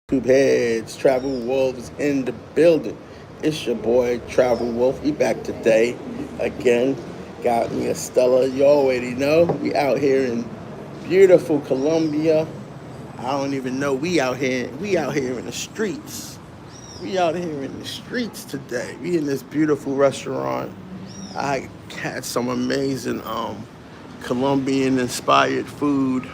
YouTube heads, Travel Wolves in the building. It's your boy Travel Wolf. We back today again. Got me a Stella. You already know. We out here in beautiful Colombia. I don't even know. We out here. We out here in the streets. We out here in the streets today. We in this beautiful restaurant. I had some amazing Colombian inspired food.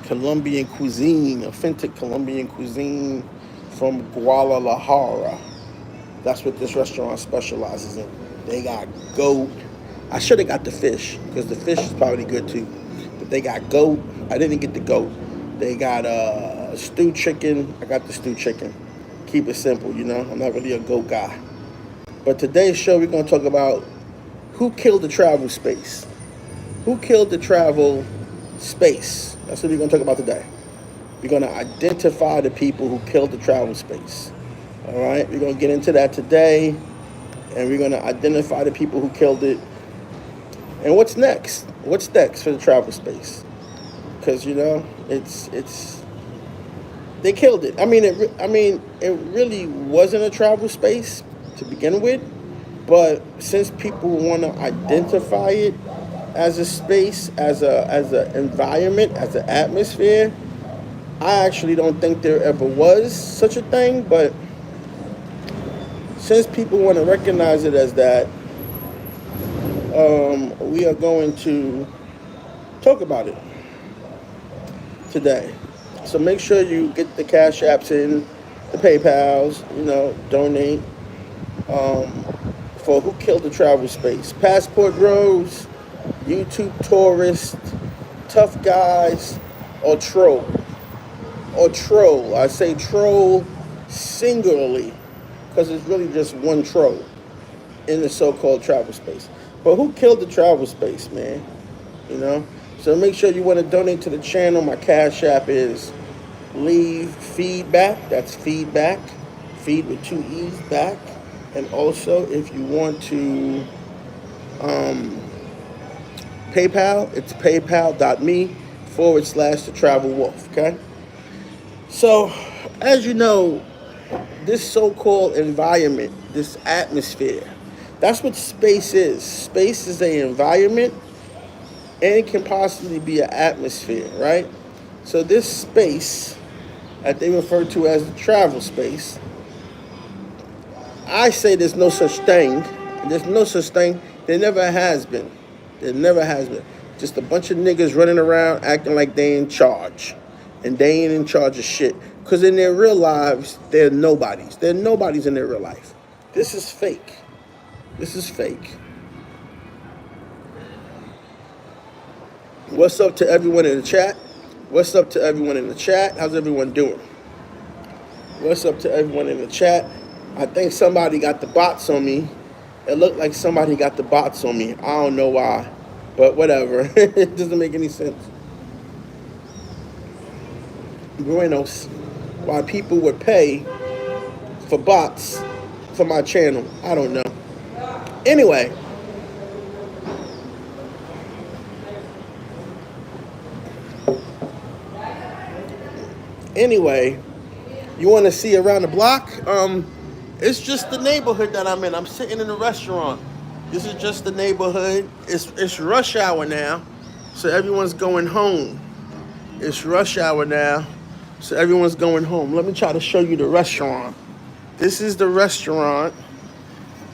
Colombian cuisine, authentic Colombian cuisine from Guadalajara. That's what this restaurant specializes in. They got goat. I should have got the fish because the fish is probably good too. But they got goat. I didn't get the goat. They got stewed chicken. I got the stewed chicken. Keep it simple, you know. I'm not really a goat guy. But today's show, we're going to talk about who killed the travel space. Who killed the travel space? That's what we're going to talk about today. We're going to identify the people who killed the travel space. All right? We're going to get into that today, and we're going to identify the people who killed it. And what's next? What's next for the travel space? Because, you know, it's they killed it. I mean, it really wasn't a travel space to begin with, but since people want to identify it as a space, as a environment, as an atmosphere, I actually don't think there ever was such a thing. But since people want to recognize it as that, we are going to talk about it today. So make sure you get the Cash Apps in, the PayPals, you know, donate for who killed the travel space. Passport Bros, YouTube Tourist, Tough Guys, or Troll. Or Troll. I say Troll singularly because it's really just one troll in the so-called travel space. But who killed the travel space, man? You know? So make sure you want to donate to the channel. My Cash App is leavefeedback. That's feedback. Feed with 2 E's back. And also, if you want to PayPal, it's paypal.me/the Travel Wolf, okay? So, as you know, this so-called environment, this atmosphere, that's what space is. Space is an environment, and it can possibly be an atmosphere, right? So this space that they refer to as the travel space, I say there's no such thing. There's no such thing. There never has been. There never has been. Just a bunch of niggas running around acting like they in charge. And they ain't in charge of shit. Because in their real lives, they're nobodies. They're nobodies in their real life. This is fake. This is fake. What's up to everyone in the chat? What's up to everyone in the chat? How's everyone doing? What's up to everyone in the chat? I think somebody got the bots on me. It looked like somebody got the bots on me. I don't know why, but whatever. It doesn't make any sense. Buenos. Why people would pay for bots for my channel, I don't know. Anyway. Anyway, you want to see around the block? It's just the neighborhood that I'm in. I'm sitting in a restaurant. This is just the neighborhood. It's rush hour now, so everyone's going home. It's rush hour now, so everyone's going home. Let me try to show you the restaurant. This is the restaurant.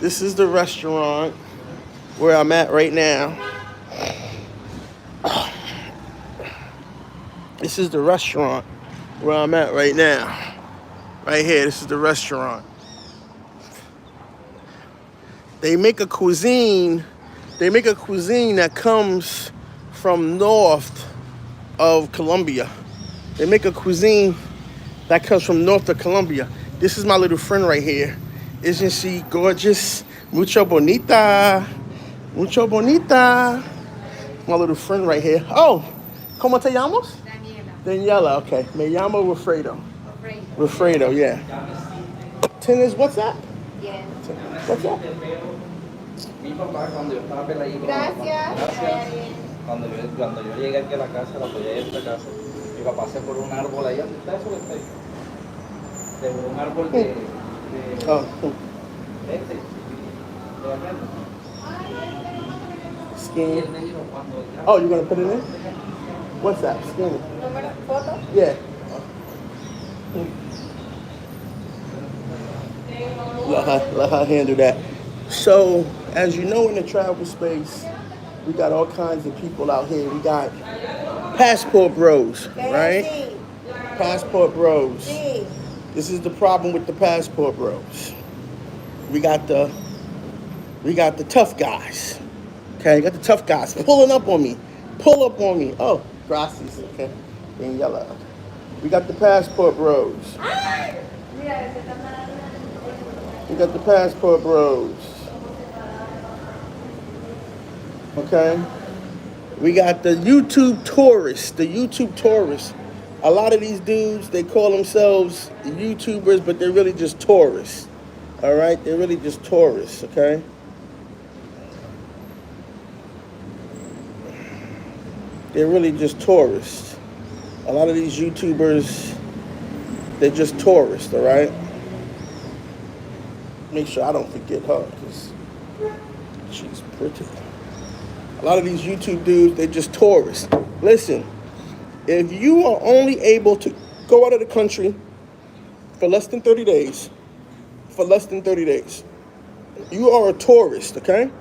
This is the restaurant where I'm at right now. This is the restaurant where I'm at right now. Right here, this is the restaurant. They make a cuisine that comes from north of Colombia. They make a cuisine that comes from north of Colombia. This is my little friend right here. Isn't she gorgeous? Mucho bonita. Mucho bonita. My little friend right here. Oh, ¿cómo te llamas? Daniela, okay. Me llamo Wilfredo. Wilfredo, yeah. Tennis, what's that? Yeah. What's that? Mi papá cuando yo estaba peladito, Gracias. cuando yo llegué aquí a la casa, la apoyé en esta casa, mi papá se por un árbol ahí, ¿dónde está eso que está ahí? de un árbol de Oh, este, de almendra. Y skin. él me dijo cuando ya Oh, you're gonna put it in? What's that? Skin. Número, foto. Yeah. Let her handle that. So, as you know, in the travel space, we got all kinds of people out here. We got passport bros, right? Sí, Passport bros. sí. This is the problem with the passport bros. We got the tough guys. Okay, got the tough guys pulling up on me. Pull up on me. Oh, gracias. Okay. Being yellow. We got the passport bros. We got the passport bros. Okay. We got the YouTube tourists. The YouTube tourists. A lot of these dudes, they call themselves YouTubers, but they're really just tourists. All right? They're really just tourists, okay? They're really just tourists. A lot of these YouTubers, they're just tourists, all right? Make sure I don't forget her, because she's pretty. A lot of these YouTube dudes, they're just tourists. Listen, if you are only able to go out of the country for less than 30 days, you are a tourist, okay?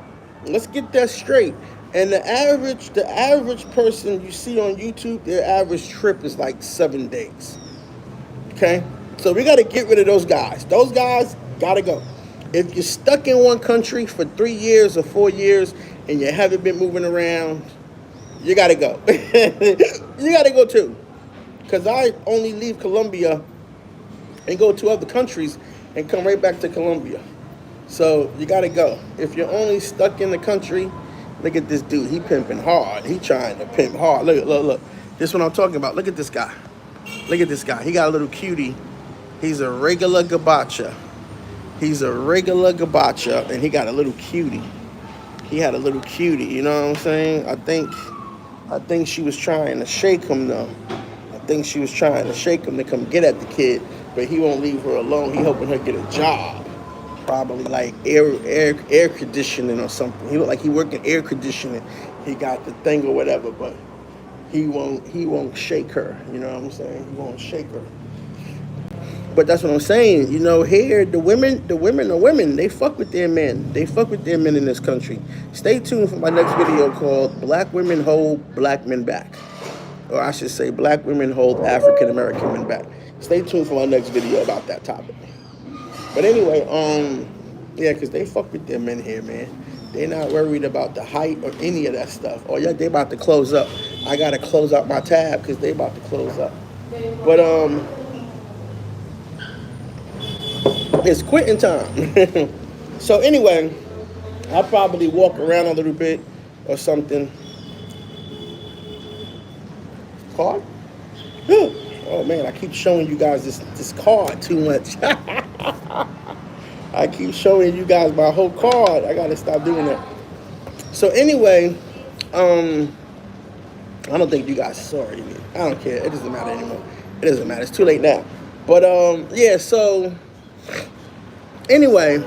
Let's get that straight. And the average person you see on YouTube, their average trip is like 7 days. Okay? So we gotta get rid of those guys. Those guys gotta go. If you're stuck in one country for 3 years or 4 years and you haven't been moving around, you gotta go. You gotta go too. Because I only leave Colombia and go to other countries and come right back to Colombia. So you gotta go. If you're only stuck in the country, look at this dude. He pimping hard. He trying to pimp hard. Look. This is what I'm talking about. Look at this guy. Look at this guy. He got a little cutie. He's a regular gabacha. And he got a little cutie. He had a little cutie. You know what I'm saying? I think she was trying to shake him though. I think she was trying to shake him to come get at the kid, but he won't leave her alone. He helping her get a job. Probably like air conditioning or something. He looked like he worked in air conditioning. He got the thing or whatever, but he won't shake her. You know what I'm saying? He won't shake her. But that's what I'm saying. You know, here the women. They fuck with their men. They fuck with their men in this country. Stay tuned for my next video called "Black Women Hold Black Men Back," or I should say, "Black Women Hold African American Men Back." Stay tuned for my next video about that topic. But anyway, yeah, because they fuck with their men here, man. They're not worried about the height or any of that stuff. Oh, yeah, they about to close up. I got to close out my tab because they about to close up. But, it's quitting time. So anyway, I'll probably walk around a little bit or something. Card? Oh, man, I keep showing you guys this card too much. I keep showing you guys my whole card. I gotta stop doing that. So anyway, I don't think you guys saw it. I don't care. It doesn't matter anymore. It doesn't matter. It's too late now. But yeah. So anyway,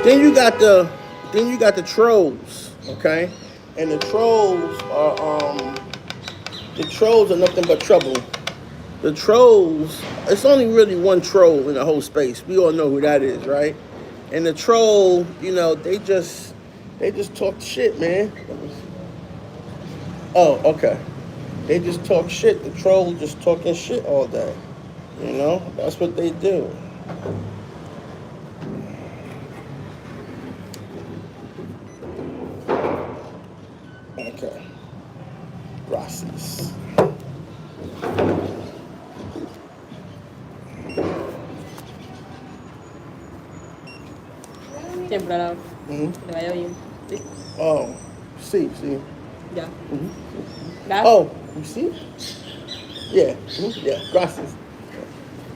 then you got the trolls, okay? And the trolls are nothing but trouble. The trolls, it's only really one troll in the whole space. We all know who that is, right? And the troll, you know, they just talk shit, man. Oh, okay. They just talk shit. The troll just talking shit all day. You know, that's what they do. Okay. Gracias. Temprano. Que vaya bien. Sí. Oh, see. Ya. Mm-hmm. Gracias. Oh, you see? Yeah. Mm-hmm. Yeah. Gracias.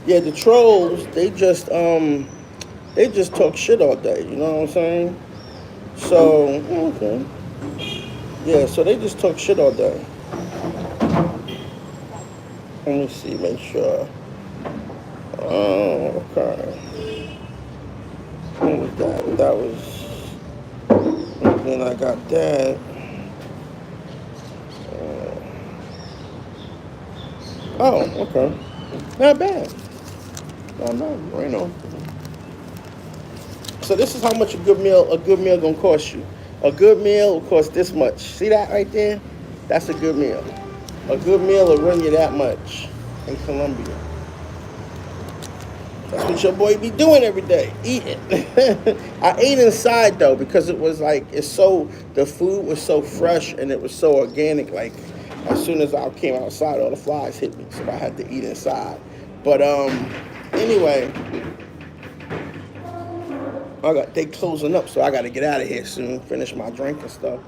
Yeah, the trolls, they just talk shit all day. You know what I'm saying? So, okay. Yeah, so they just talk shit all day. Let me see, make sure. Oh, okay. What was that? That was. Then I got that. Oh, okay. Not bad. Not bad. Right on. So this is how much a good meal gonna cost you. A good meal will cost this much. See that right there? That's a good meal. A good meal will run you that much in Colombia. That's what your boy be doing every day, eating. I ate inside though because it was like the food was so fresh and it was so organic. Like as soon as I came outside, all the flies hit me, so I had to eat inside. But anyway, they closing up, so I got to get out of here soon. Finish my drink and stuff.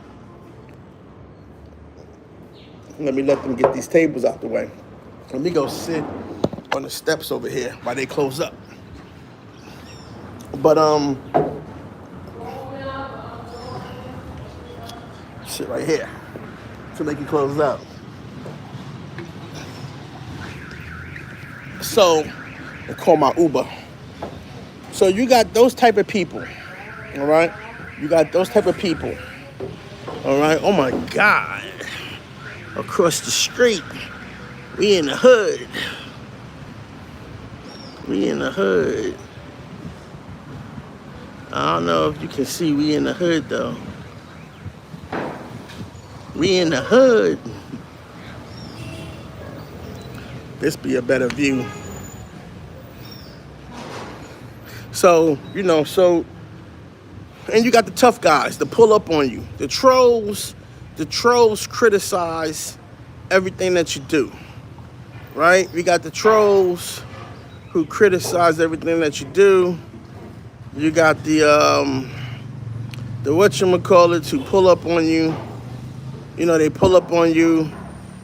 Let them get these tables out the way. Let me go sit on the steps over here while they close up. But sit right here till they can close up. So I call my Uber. So you got those type of people, all right? You got those type of people, all right? Oh my God! Across the street, we in the hood. We in the hood. I don't know if you can see we in the hood though. We in the hood. This be a better view. So, and you got the tough guys to pull up on you. The trolls criticize everything that you do, right? We got the trolls who criticize everything that you do. You got the whatchamacallits who pull up on you. They pull up on you.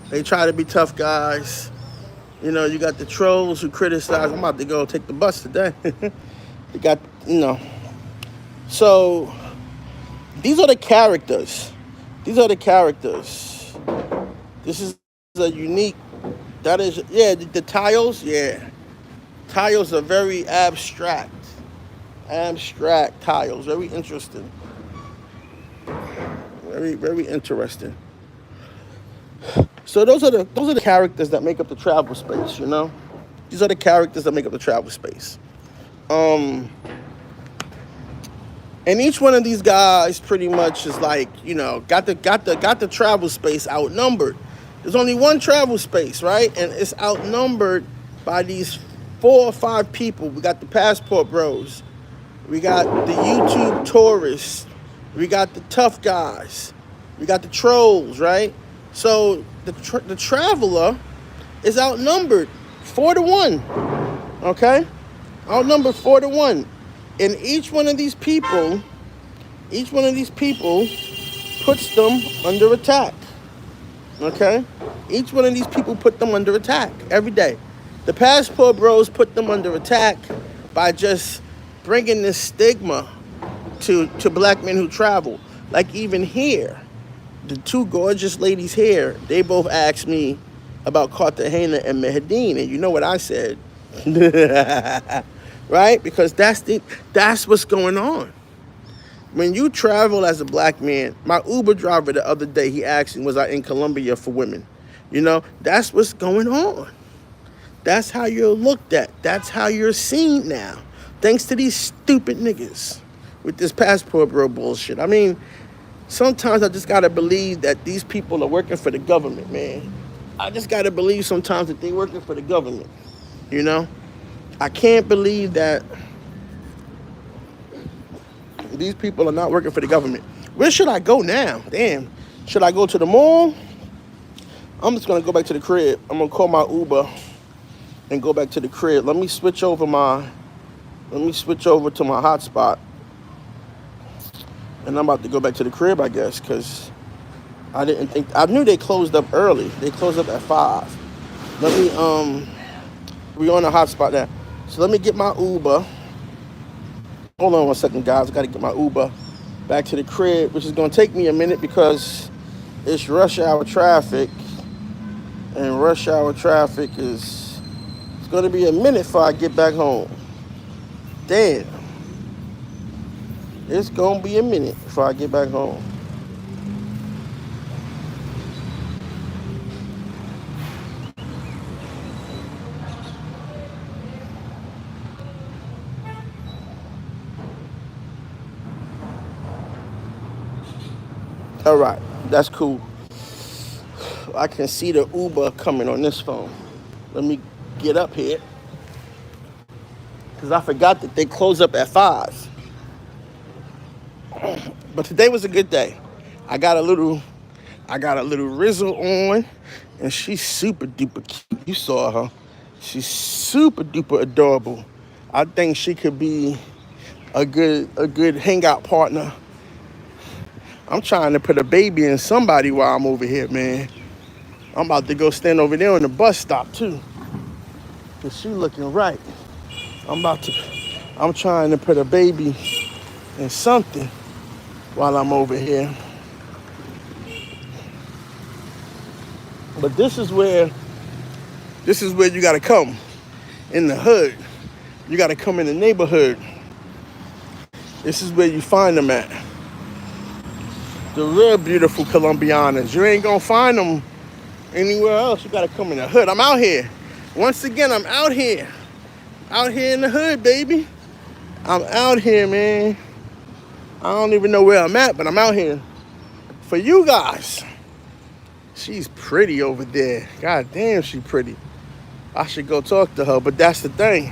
They try to be tough guys. You got the trolls who criticize. I'm about to go take the bus today. You got, So, these are the characters. This is a unique, the tiles, Tiles are very abstract tiles, very interesting. Very, very interesting. So those are the characters that make up the travel space, These are the characters that make up the travel space. And each one of these guys pretty much is like, got the travel space outnumbered. There's only one travel space, right? And it's outnumbered by these 4 or 5 people. We got the passport bros. We got the YouTube tourists. We got the tough guys. We got the trolls, right? So the traveler is outnumbered 4-1, okay? Outnumbered 4-1. And each one of these people puts them under attack, okay? Each one of these people put them under attack every day. The passport bros put them under attack by just bringing this stigma to black men who travel. Like even here, the 2 gorgeous ladies here, they both asked me about Cartegena and Medellin, and you know what I said, right? Because that's what's going on. When you travel as a black man, my Uber driver the other day, he asked me, was I in Colombia for women? That's what's going on. That's how you're looked at. That's how you're seen now. Thanks to these stupid niggas with this passport bro bullshit. I mean, sometimes I just gotta believe that these people are working for the government, man. I just gotta believe sometimes that they're working for the government, I can't believe that these people are not working for the government. Where should I go now? Damn. Should I go to the mall? I'm just gonna go back to the crib. I'm gonna call my Uber and go back to the crib. Let me switch over to my hotspot. And I'm about to go back to the crib, I guess, because I knew they closed up early. They closed up at 5. Let me, we're on the hotspot now. So let me get my Uber. Hold on one second, guys. I got to get my Uber. back to the crib, which is gonna take me a minute because it's rush hour traffic, and rush hour traffic is, it's gonna be a minute before I get back home. Damn. It's gonna be a minute before I get back home. All right, that's cool. I can see the Uber coming on this phone. Let me get up here, because I forgot that they close up at 5. But today was a good day. I got a little Rizzle on, and she's super duper cute. You saw her. She's super duper adorable. I think she could be a good hangout partner. I'm trying to put a baby in somebody while I'm over here, man. I'm about to go stand over there on the bus stop too, cause she looking right. I'm trying to put a baby in something while I'm over here. But this is where you gotta come, in the hood. You gotta come in the neighborhood. This is where you find them at. The real beautiful Colombianas. You ain't gonna find them anywhere else. You gotta come in the hood. I'm out here. Once again, I'm out here. Out here in the hood, baby. I'm out here, man. I don't even know where I'm at, but I'm out here for you guys. She's pretty over there. God damn, she pretty. I should go talk to her, but that's the thing.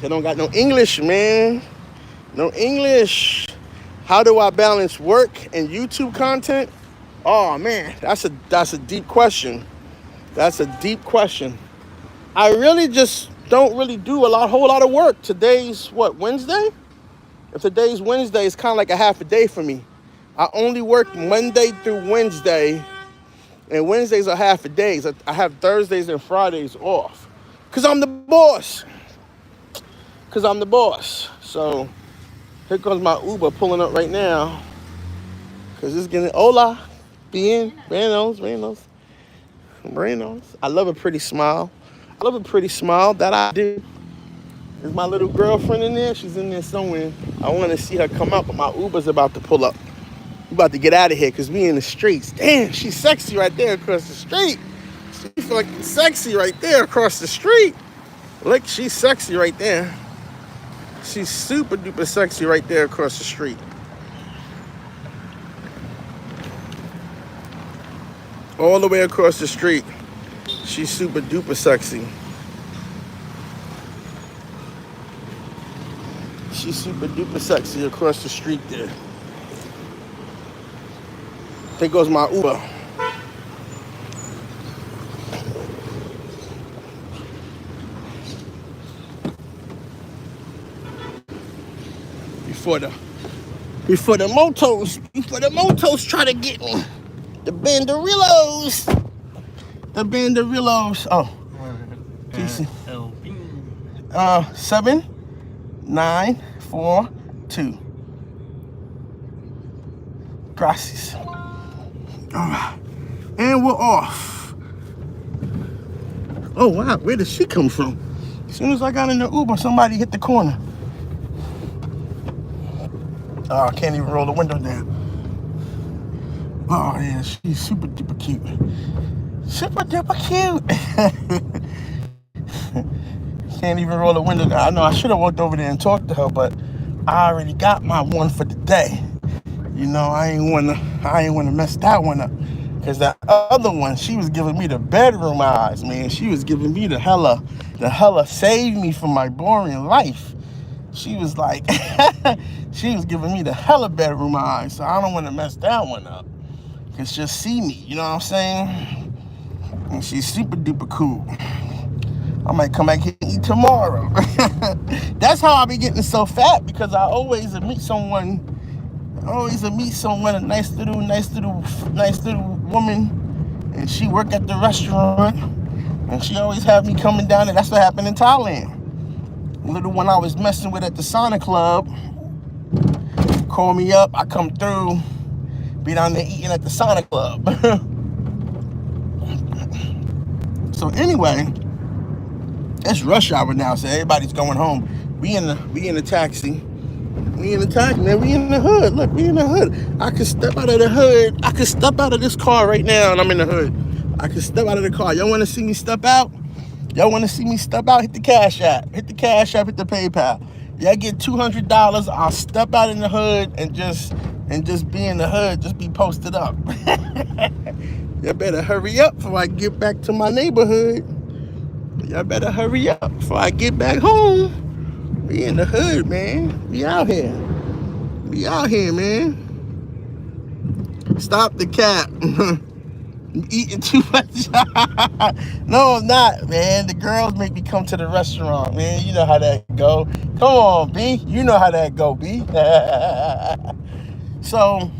They don't got no English, man. No English. How do I balance work and YouTube content? Oh man, that's a deep question. That's a deep question. I really just don't really do a whole lot of work. Today's what, Wednesday? If today's Wednesday, it's kind of like a half a day for me. I only work Monday through Wednesday, and Wednesdays are half a days. I have Thursdays and Fridays off, cause I'm the boss. So here comes my Uber pulling up right now, cause it's getting hola, bien, buenos. I love a pretty smile. That I do. Is my little girlfriend in there? She's in there somewhere. I want to see her come up, but my Uber's about to pull up. We about to get out of here because we in the streets. Damn, she's sexy right there across the street. She's fucking sexy right there across the street. Look, she's sexy right there. She's super duper sexy right there across the street. All the way across the street. She's super duper sexy. She's super duper sexy across the street there. There goes my Uber. Before the motos try to get me. The banderillos. Oh. PC. 7942. Gracias. Alright. And we're off. Oh wow, where did she come from? As soon as I got in the Uber, somebody hit the corner. Oh, I can't even roll the window down. Oh yeah, she's super duper cute. Super duper cute. Can't even roll the window down. I know I should have walked over there and talked to her, but I already got my one for the day. You know, I ain't wanna mess that one up. Cause that other one, she was giving me the bedroom eyes, man. She was giving me the hella save me from my boring life. She was like, she was giving me the hella bedroom eyes. So I don't wanna mess that one up. Cause she'll see me, you know what I'm saying? And she's super duper cool. I might come back here and eat tomorrow. That's how I be getting so fat, because I always meet someone, a nice little woman, and she work at the restaurant, and she always have me coming down there. That's what happened in Thailand. The little one I was messing with at the sauna club call me up, I come through, be down there eating at the Sonic Club. So anyway, it's rush hour now, so everybody's going home. We in the taxi. We in the taxi, man. We in the hood. Look, we in the hood. I could step out of the hood. I could step out of this car right now, and I'm in the hood. I could step out of the car. Y'all want to see me step out? Y'all want to see me step out? Hit the Cash App. Hit the Cash App. Hit the PayPal. Y'all get $200. I'll step out in the hood and just be in the hood. Just be posted up. Y'all better hurry up before I get back to my neighborhood. Y'all better hurry up before I get back home. We in the hood, man. We out here. We out here, man. Stop the cap. I'm eating too much. No, I'm not, man. The girls make me come to the restaurant, man. You know how that go. Come on, B. You know how that go, B. So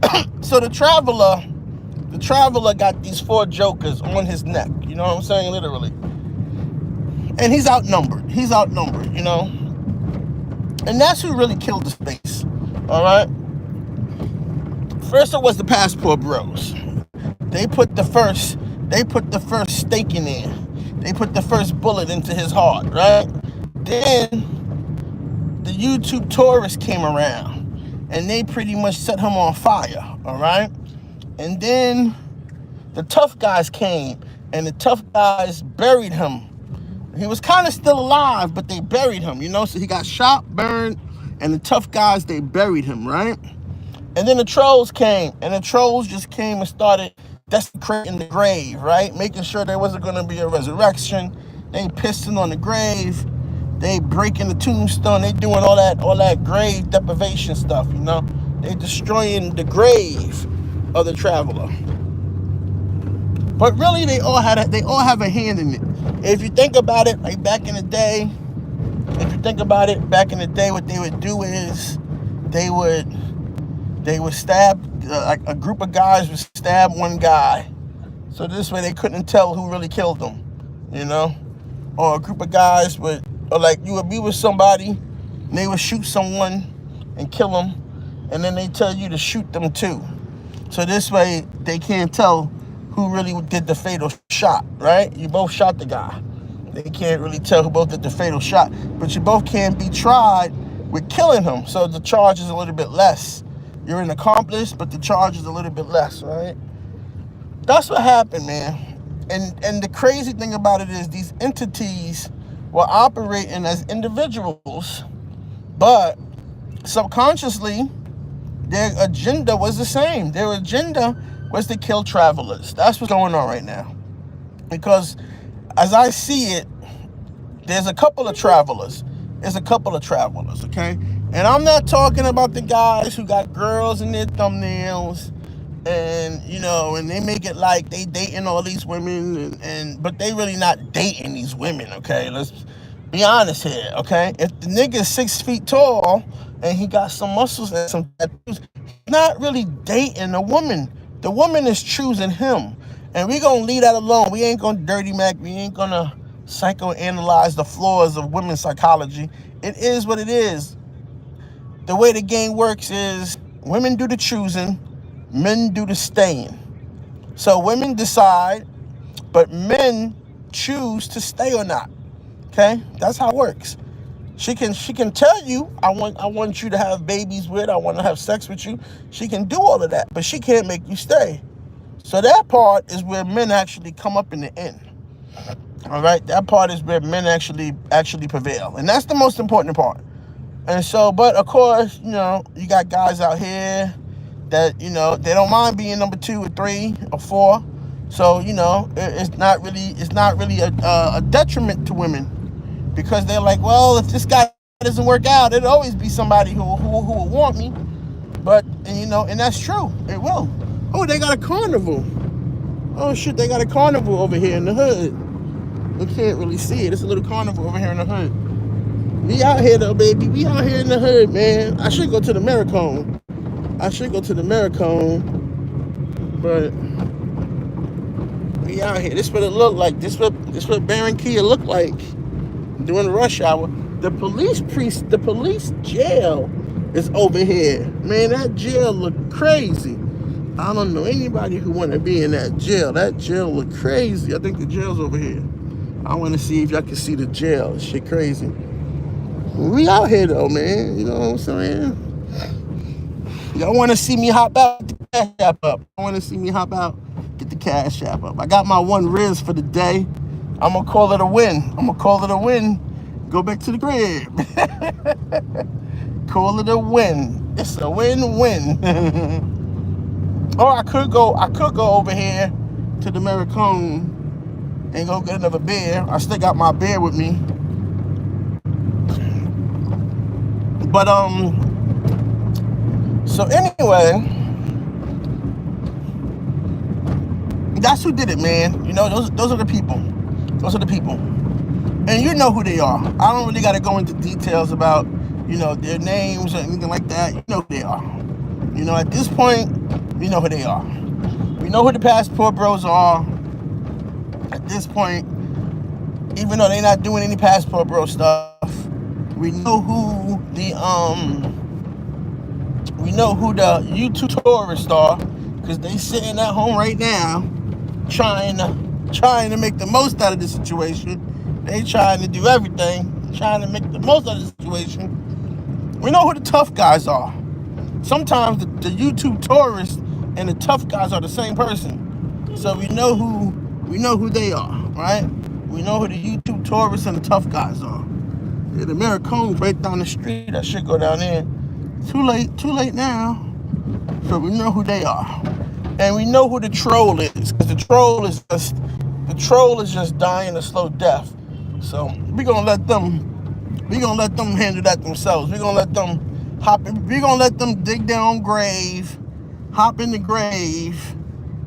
the traveler got these 4 jokers on his neck. You know what I'm saying? Literally. And he's outnumbered. He's outnumbered, you know? And that's who really killed the space. All right? First it was the passport bros. They put the first stake in there. They put the first bullet into his heart, right? Then the YouTube tourists came around and they pretty much set him on fire, all right? And then the tough guys came and the tough guys buried him. He was kind of still alive, but they buried him, you know? So he got shot, burned, and the tough guys, they buried him, right? And then the trolls came, and the trolls just came and started desecrating the grave, right? Making sure there wasn't going to be a resurrection. They pissing on the grave. They breaking the tombstone. They doing all that grave deprivation stuff, you know? They destroying the grave of the traveler. But really, they all have a hand in it. If you think about it, like back in the day, what they would do is they would stab, like a group of guys would stab one guy. So this way they couldn't tell who really killed them, you know? Or a group of guys would, or like you would be with somebody, and they would shoot someone and kill them, and then they tell you to shoot them too. So this way they can't tell who really did the fatal shot, right? You both shot the guy. They can't really tell who both did the fatal shot, but you both can be tried with killing him. So the charge is a little bit less. You're an accomplice, but the charge is a little bit less, right? That's what happened, man. And the crazy thing about it is these entities were operating as individuals, but subconsciously, their agenda was the same. Their agenda was to kill travelers. That's what's going on right now. Because as I see it, there's a couple of travelers. Okay? And I'm not talking about the guys who got girls in their thumbnails and, you know, and they make it like they dating all these women but they really not dating these women, okay? Let's be honest here, okay? If the nigga is 6 feet tall and he got some muscles and some tattoos, he's not really dating a woman. The woman is choosing him. And we gonna leave that alone. We ain't gonna dirty Mac. We ain't gonna psychoanalyze the flaws of women's psychology. It is what it is. The way the game works is women do the choosing, men do the staying. So women decide, but men choose to stay or not. Okay? That's how it works. She can tell you, I want you to have babies with, I want to have sex with you. She can do all of that, but she can't make you stay. So that part is where men actually come up in the end. All right? That part is where men actually prevail. And that's the most important part. And so, but of course, you know, you got guys out here that, you know, they don't mind being number 2 or 3 or 4. So, you know, it's not really a detriment to women, because they're like, well, if this guy doesn't work out, it'll always be somebody who will want me. But, and, you know, and that's true. It will. Oh, they got a carnival. Oh shit, they got a carnival over here in the hood. You can't really see it. It's a little carnival over here in the hood. We out here though, baby. We out here in the hood, man. I should go to the Maricone. But we out here. This what it look like. This what Baron Kia look like during the rush hour. The police jail is over here. Man, that jail look crazy. I don't know anybody who want to be in that jail. That jail look crazy. I think the jail's over here. I want to see if y'all can see the jail. Shit crazy. We out here though, man. You know what I'm saying? Y'all want to see me hop out, get the cash app up. I want to see me hop out, get the cash app up. I got my one Riz for the day. I'm going to call it a win. Go back to the crib. Call it a win. It's a win-win. Or I could go over here to the Maricone and go get another beer. I still got my beer with me. But so anyway, that's who did it, man. You know, those are the people. Those are the people. And you know who they are. I don't really got to go into details about, you know, their names or anything like that. You know who they are. You know, at this point, we know who they are. We know who the passport bros are. At this point, even though they're not doing any passport bro stuff, we know who the YouTube tourists are, because they sitting at home right now trying to make the most out of the situation. They trying to do everything, trying to make the most out of the situation. We know who the tough guys are. Sometimes the YouTube tourists and the tough guys are the same person. So we know who they are, right? We know who the YouTube tourists and the tough guys are. Yeah, the Maricone's right down the street. That shit go down there. Too late now. So we know who they are. And we know who the troll is, because the troll is just dying a slow death. So we're gonna let them handle that themselves. We're gonna let them dig their own grave, hop in the grave,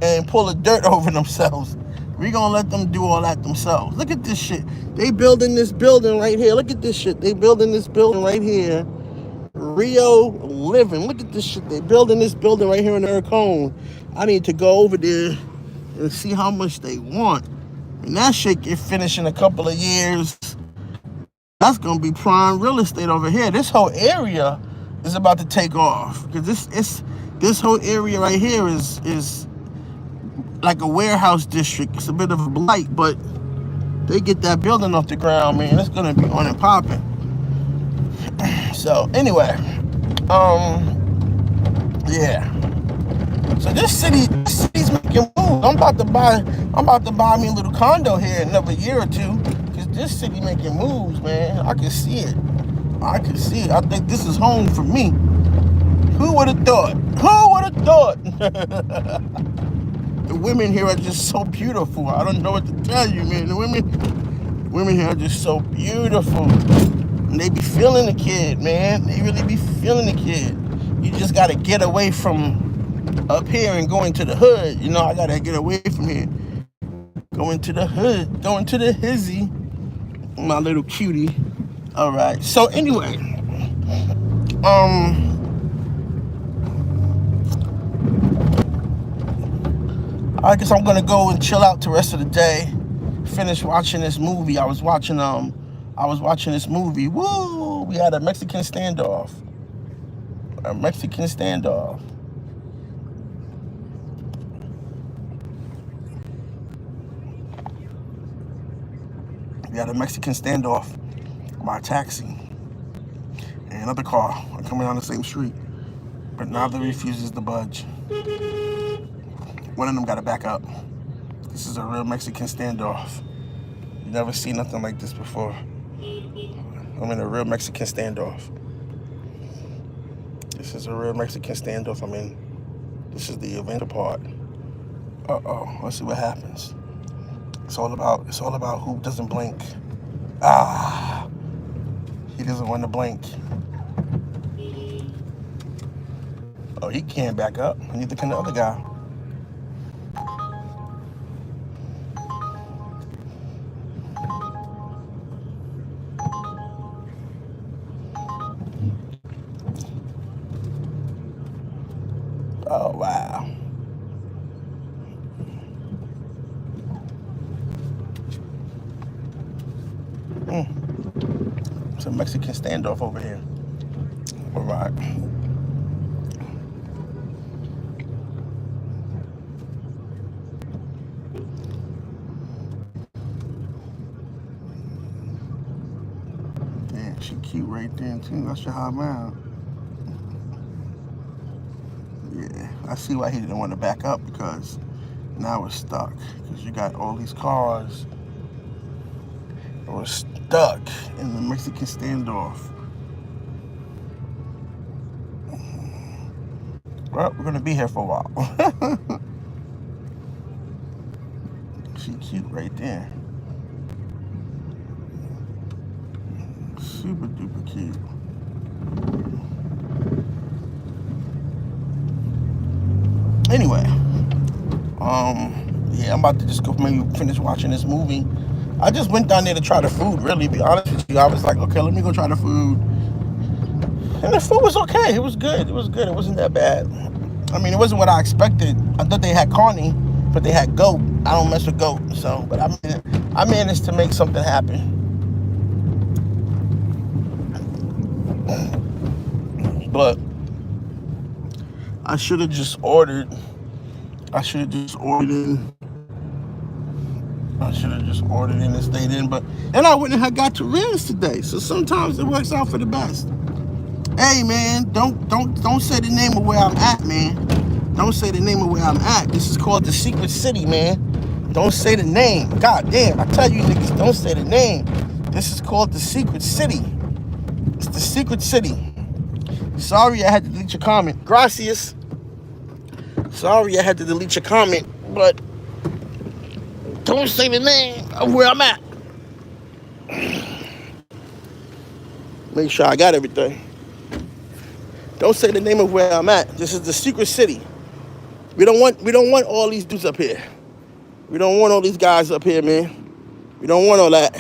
and pull the dirt over themselves. We're gonna let them do all that themselves. Look at this shit. They building this building right here. Look at this shit. They building this building right here. Rio living. Look at this shit. They building this building right here in Ericone. I need to go over there and see how much they want. And that shit get finished in a couple of years. That's gonna be prime real estate over here. This whole area is about to take off, because this whole area right here is like a warehouse district. It's a bit of a blight, but they get that building off the ground, man. It's gonna be on and popping. So anyway, yeah. So this city's making moves. I'm about to buy me a little condo here in another year or two, because this city making moves, man. I can see it. I think this is home for me. Who would have thought? The women here are just so beautiful. I don't know what to tell you, man. The women here are just so beautiful. And they be feeling the kid, man. They really be feeling the kid. You just gotta get away from up here and go into the hood. You know, I gotta get away from here. Go into the hood. Go into the hizzy. My little cutie. Alright. So anyway. I guess I'm gonna go and chill out the rest of the day. Finish watching this movie. I was watching this movie. Woo! We had a Mexican standoff. We had a Mexican standoff by a taxi and another car coming down the same street, but neither refuses to budge. One of them got to back up. This is a real Mexican standoff. You never seen nothing like this before. I'm in a real Mexican standoff. This is a real Mexican standoff. I mean, this is the adventure part. Let's see what happens. It's all about who doesn't blink. He doesn't want to blink. Oh, he can't back up. Neither can the other guy. Oh, wow. It's a Mexican standoff over here. All right. Damn, she cute right there too. That's your hot man. Yeah, I see why he didn't want to back up, because now we're stuck. Because you got all these cars that were stuck in the Mexican standoff. Well, we're gonna be here for a while. She cute right there. Super duper cute. Anyway, yeah, I'm about to just go maybe finish watching this movie. I just went down there to try the food, really, to be honest with you. I was like, okay, let me go try the food. And the food was okay. It was good. It was good. It wasn't that bad. I mean, it wasn't what I expected. I thought they had carne, but they had goat. I don't mess with goat, so, but I managed to make something happen. But I should have just ordered. I should have just ordered in. I should have just ordered in and stayed in, but and I wouldn't have got to Riz today. So sometimes it works out for the best. Hey man, don't say the name of where I'm at, man. Don't say the name of where I'm at. This is called the Secret City, man. Don't say the name. God damn, I tell you niggas, don't say the name. This is called the Secret City. It's the Secret City. Sorry I had to delete your comment. Gracias. Sorry I had to delete your comment, but don't say the name of where I'm at. Make sure I got everything. Don't say the name of where I'm at. This is the Secret City. We don't want all these dudes up here. We don't want all these guys up here, man. We don't want all that.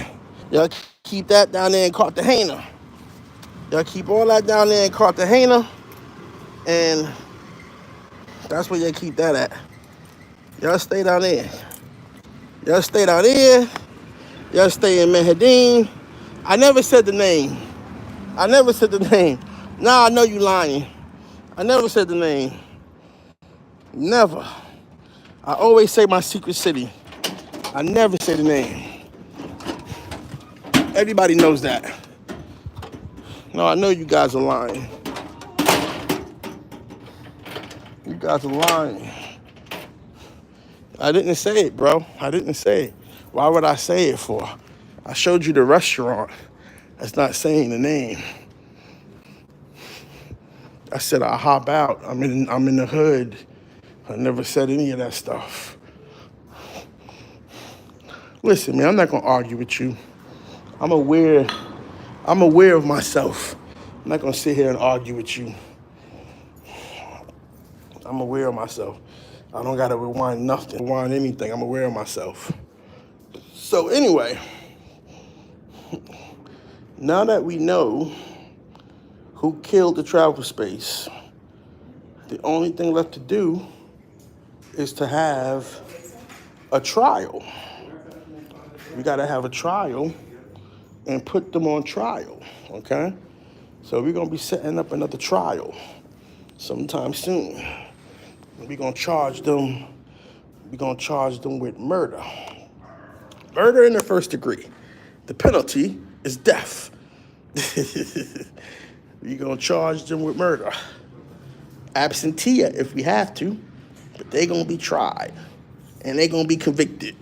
Y'all keep that down there in Cartagena. Y'all keep all that down there in Cartagena, and that's where y'all keep that at. Y'all stay down there. Y'all stay down there. Y'all stay in Medellin. I never said the name. I never said the name. Now I know you lying. I never said the name. Never. I always say my secret city. I never say the name. Everybody knows that. No, I know you guys are lying. You guys are lying. I didn't say it, bro. I didn't say it. Why would I say it for? I showed you the restaurant. That's not saying the name. I said I'll hop out. I'm in the hood. I never said any of that stuff. Listen, man, I'm not gonna argue with you. I'm aware of myself. I'm not gonna sit here and argue with you. I'm aware of myself. I don't gotta rewind nothing, rewind anything. I'm aware of myself. So anyway, now that we know who killed the travel space, the only thing left to do is to have a trial. We gotta have a trial and put them on trial, okay? So we're gonna be setting up another trial sometime soon. We're gonna charge them with murder. Murder in the first degree. The penalty is death. We're gonna charge them with murder. Absentia if we have to, but they're gonna be tried and they're gonna be convicted.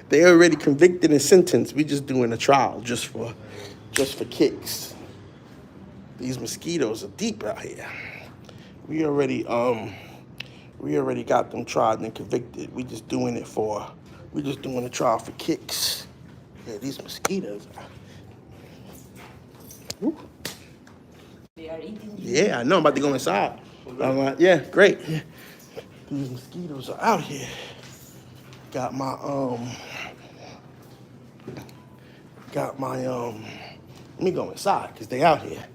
They already convicted and sentenced. We just doing a trial just for kicks. These mosquitoes are deep out here. We already got them tried and convicted. We just doing a trial for kicks. Yeah, these mosquitoes. Woo. They are eating. Yeah, I know. I'm about to go inside. I'm like, yeah, great. Yeah. These mosquitoes are out here. Got my let me go inside because they out here.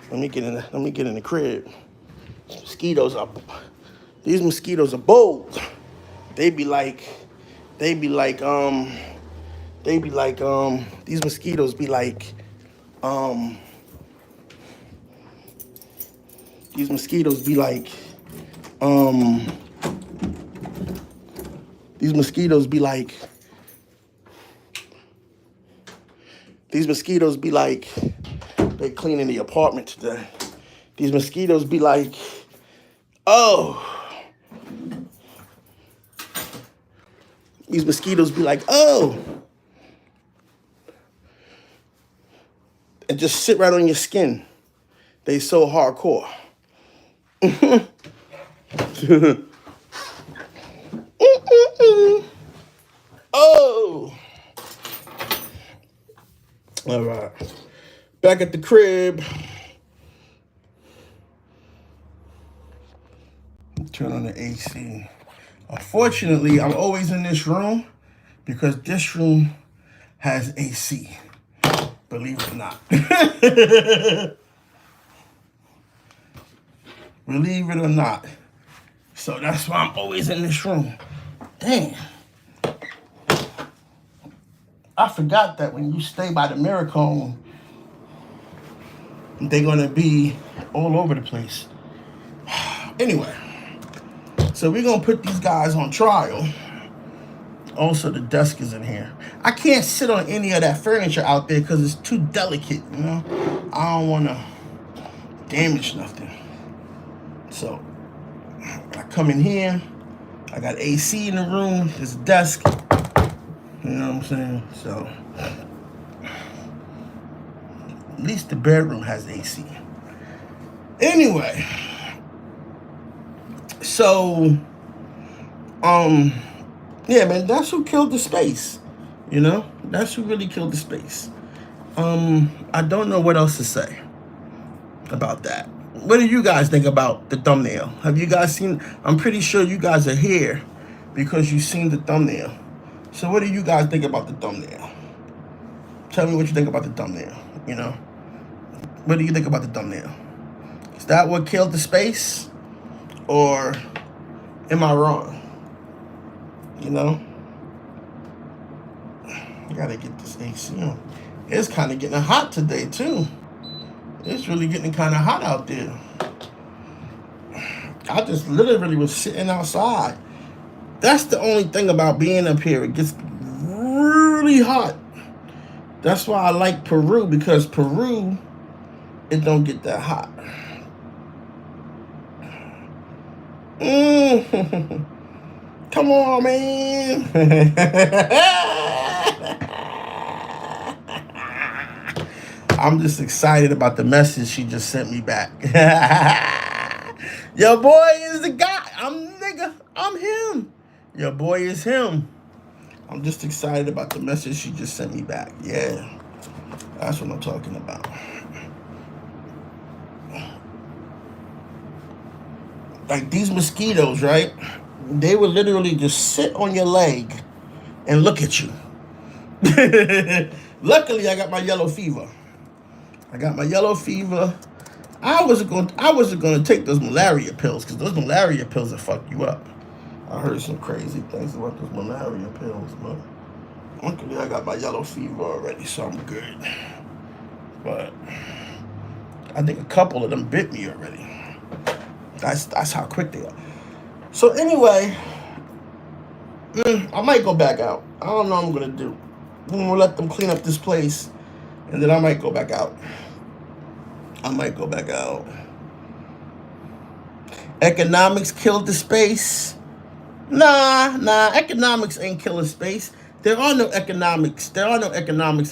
Let me get in the crib. These mosquitoes are bold. These mosquitoes be like These mosquitoes be like, these mosquitoes be like, they cleaning the apartment today. These mosquitoes be like, oh. These mosquitoes be like, oh. And just sit right on your skin. They so hardcore. Oh. All right. Back at the crib. Turn on the AC. Unfortunately, I'm always in this room because this room has AC. Believe it or not. Believe it or not. So that's why I'm always in this room. Damn. I forgot that when you stay by the mirror cone, they're gonna be all over the place. Anyway, so we're gonna put these guys on trial. Also, the desk is in here. I can't sit on any of that furniture out there because it's too delicate, you know? I don't wanna damage nothing. So, I come in here, I got AC in the room, this desk, you know what I'm saying? So, at least the bedroom has AC. Anyway, so, yeah, man, that's who killed the space, you know? That's who really killed the space. I don't know what else to say about that. What do you guys think about the thumbnail? Have you guys seen? I'm pretty sure you guys are here because you've seen the thumbnail. So what do you guys think about the thumbnail? Tell me what you think about the thumbnail, you know? What do you think about the thumbnail? Is that what killed the space? Or am I wrong? You know? I gotta get this AC on. It's kind of getting hot today, too. It's really getting kind of hot out there. I just literally was sitting outside. That's the only thing about being up here. It gets really hot. That's why I like Peru, because Peru, it don't get that hot. Come on, man. I'm just excited about the message she just sent me back. Your boy is the guy. I'm him. Your boy is him. I'm just excited about the message she just sent me back. Yeah, that's what I'm talking about. Like these mosquitoes, right? They would literally just sit on your leg and look at you. Luckily, I got my yellow fever. I wasn't going to take those malaria pills because those malaria pills will fuck you up. I heard some crazy things about those malaria pills, but luckily I got my yellow fever already, so I'm good. But I think a couple of them bit me already. That's how quick they are. So anyway, I might go back out. I don't know what I'm going to do. I'm going to let them clean up this place, and then I might go back out. Economics killed the space. Nah, economics ain't killing space. There are no economics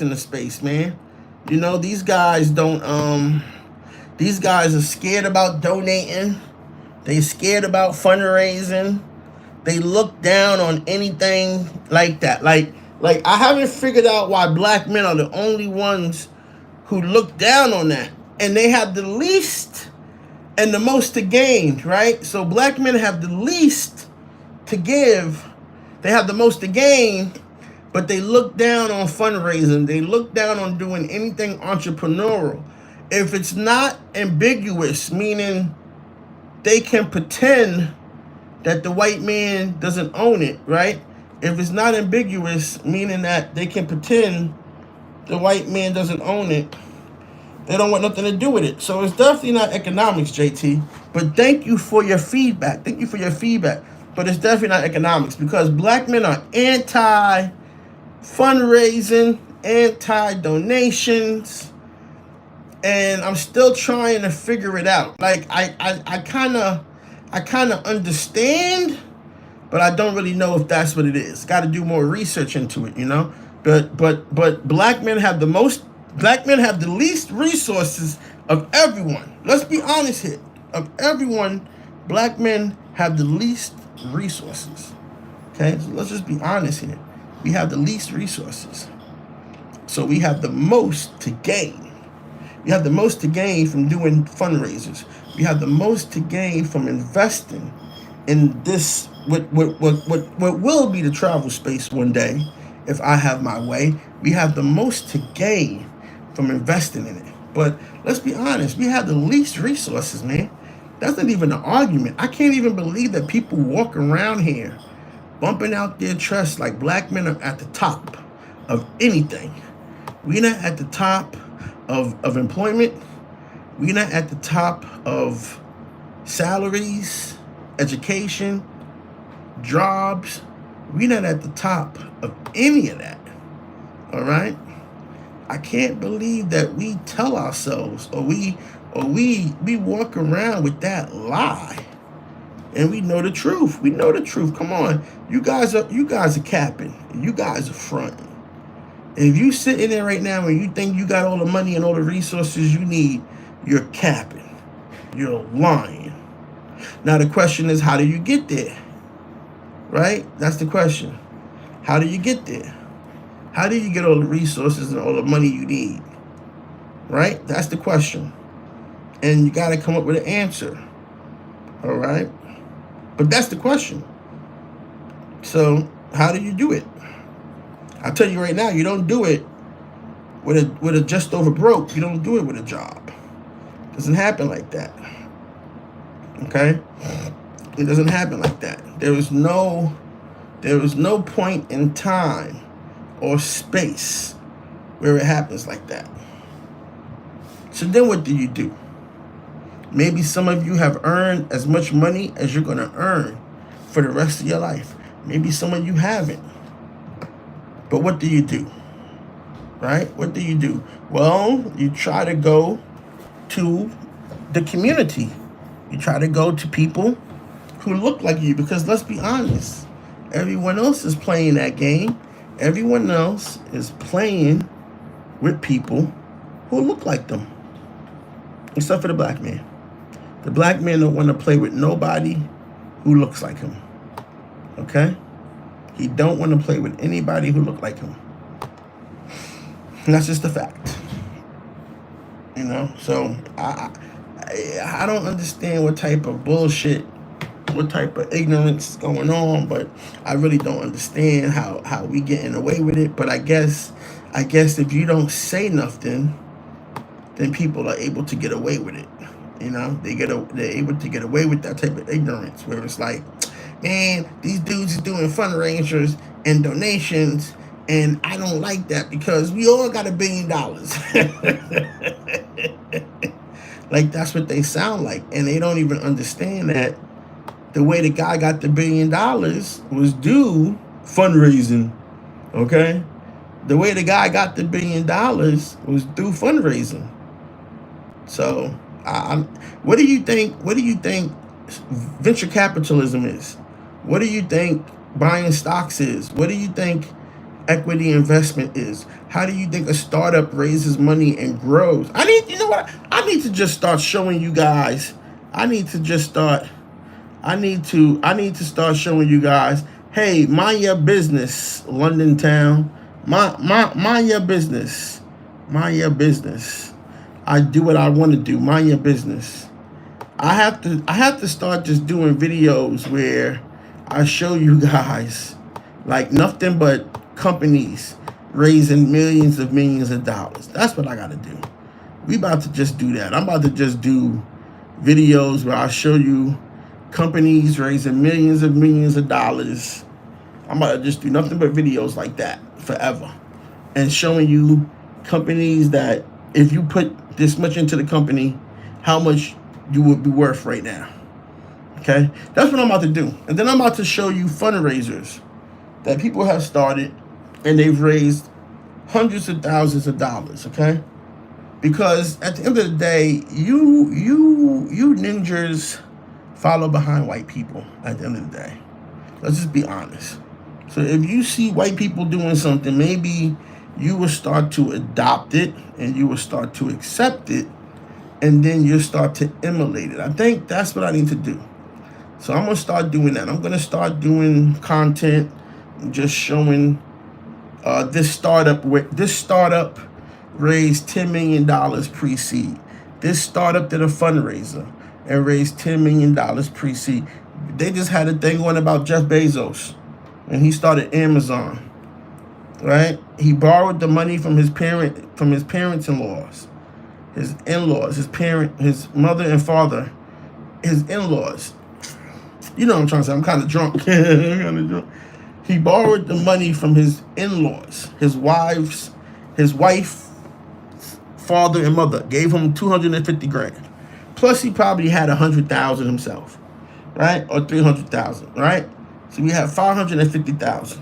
in the space, man. You know, these guys are scared about donating. They scared about fundraising. They look down on anything like that. Like I haven't figured out why black men are the only ones who look down on that. And they have the least and the most to gain, right? So black men have the least to give. They have the most to gain, but they look down on fundraising. They look down on doing anything entrepreneurial. If it's not ambiguous, meaning they can pretend that the white man doesn't own it, right? If it's not ambiguous, meaning that they can pretend the white man doesn't own it, They don't want nothing to do with it. So it's definitely not economics, JT. But thank you for your feedback. Thank you for your feedback. But it's definitely not economics because black men are anti-fundraising, anti-donations, and I'm still trying to figure it out. Like I kind of understand, but I don't really know if that's what it is. Got to do more research into it, you know. But black men have the least resources of everyone. Let's be honest here. Of everyone, black men have the least resources. Okay, so let's just be honest here. We have the least resources, so we have the most to gain. We have the most to gain from doing fundraisers. We have the most to gain from investing in this, what will be the travel space one day, if I have my way. We have the most to gain from investing in it. But let's be honest, we have the least resources, man. That's not even an argument. I can't even believe that people walk around here bumping out their chests like black men are at the top of anything. We're not at the top of employment. We're not at the top of salaries, education, jobs. We're not at the top of any of that. All right? I can't believe that we tell ourselves or we walk around with that lie. And we know the truth. We know the truth. Come on. You guys are capping. You guys are fronting. If you sitting there right now and you think you got all the money and all the resources you need, you're capping. You're lying. Now the question is, how do you get there? Right? That's the question. How do you get there? How do you get all the resources and all the money you need? Right? That's the question. And you got to come up with an answer. All right? But that's the question. So how do you do it? I'll tell you right now, you don't do it with a just over broke. You don't do it with a job. It doesn't happen like that. Okay? It doesn't happen like that. There is no point in time or space where it happens like that. So then what do you do? Maybe some of you have earned as much money as you're going to earn for the rest of your life. Maybe some of you haven't. But what do you do? Right? What do you do? Well, you try to go to the community. You try to go to people who look like you, because let's be honest, everyone else is playing that game. Everyone else is playing with people who look like them, except for the black man. The black man don't want to play with nobody who looks like him. Okay? He don't want to play with anybody who look like him. And that's just a fact. You know? So I don't understand what type of bullshit, what type of ignorance is going on, but I really don't understand how we getting away with it. But I guess if you don't say nothing, then people are able to get away with it. You know, they're able to get away with that type of ignorance where it's like, man, these dudes is doing fundraisers and donations, and I don't like that because we all got $1 billion. Like, that's what they sound like, and they don't even understand that the way the guy got the $1 billion was due fundraising. Okay, the way the guy got the $1 billion was due fundraising. So, what do you think? What do you think venture capitalism is? What do you think buying stocks is? What do you think equity investment is? How do you think a startup raises money and grows? You know what? I need to just start showing you guys. I need to start showing you guys, hey, mind your business, London town. Mind your business. Mind your business. I do what I want to do. Mind your business. I have to start just doing videos where I show you guys like nothing but companies raising millions of dollars. That's what I got to do. We about to just do that. I'm about to just do videos where I show you companies raising millions of dollars. I'm about to just do nothing but videos like that forever, and showing you companies that if you put this much into the company, how much you would be worth right now. Okay? That's what I'm about to do. And then I'm about to show you fundraisers that people have started and they've raised hundreds of thousands of dollars, okay? Because at the end of the day, you ninjas follow behind white people at the end of the day. Let's just be honest. So if you see white people doing something, maybe you will start to adopt it and you will start to accept it, and then you'll start to emulate it. I think that's what I need to do. So I'm gonna start doing that. I'm gonna start doing content, just showing this startup raised $10 million pre-seed. This startup did a fundraiser and raised $10 million pre-seed. They just had a thing going about Jeff Bezos, and he started Amazon. Right? He borrowed the money from his parents-in-laws, his in-laws, his mother and father, his in-laws. You know what I'm trying to say? I'm kind of drunk. He borrowed the money from his in-laws, his wife, father, and mother. Gave him 250 grand. Plus, he probably had 100,000 himself, right? Or 300,000, right? So we have 550,000.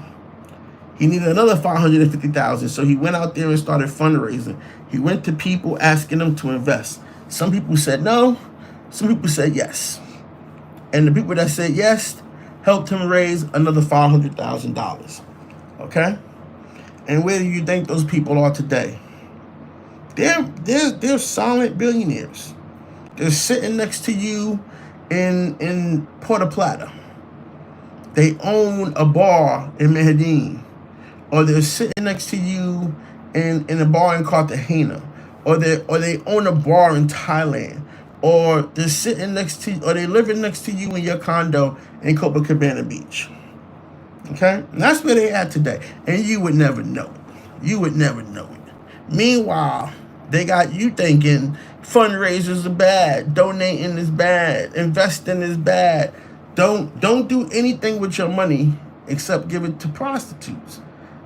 He needed another 550,000, so he went out there and started fundraising. He went to people asking them to invest. Some people said no. Some people said yes. And the people that said yes helped him raise another $500,000. Okay? And where do you think those people are today? They're silent billionaires. They're sitting next to you in Puerto Plata. They own a bar in Medellin. Or they're sitting next to you in a bar in Cartagena. Or they own a bar in Thailand. Or they're sitting next to you, or they're living next to you in your condo in Copacabana Beach. Okay? And that's where they at today. And you would never know it. You would never know it. Meanwhile, they got you thinking fundraisers are bad, donating is bad, investing is bad. Don't do anything with your money except give it to prostitutes.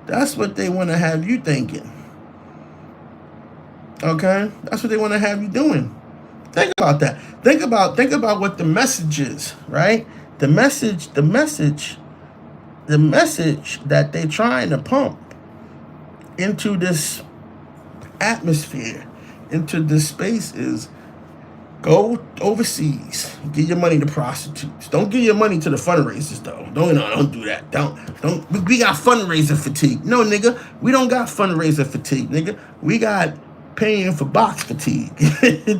That's what they want to have you thinking. Okay? That's what they want to have you doing. Think about that. Think about what the message is, right? The message that they're trying to pump into this atmosphere, into this space is go overseas, give your money to prostitutes. Don't give your money to the fundraisers though. Don't do that. Don't. We got fundraiser fatigue. No, nigga, we don't got fundraiser fatigue, nigga. We got paying for box fatigue.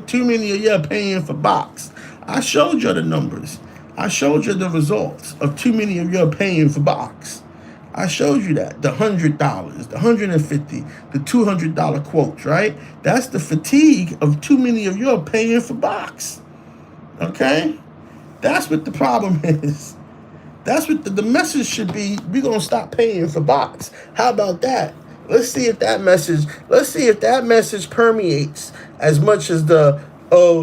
Too many of you are paying for box. I showed you the numbers. I showed you the results of too many of you are paying for box. I showed you that. The $100, the $150, the $200 quotes, right? That's the fatigue of too many of you are paying for box. Okay? That's what the problem is. That's what the message should be. We're going to stop paying for box. How about that? Let's see if that message permeates as much as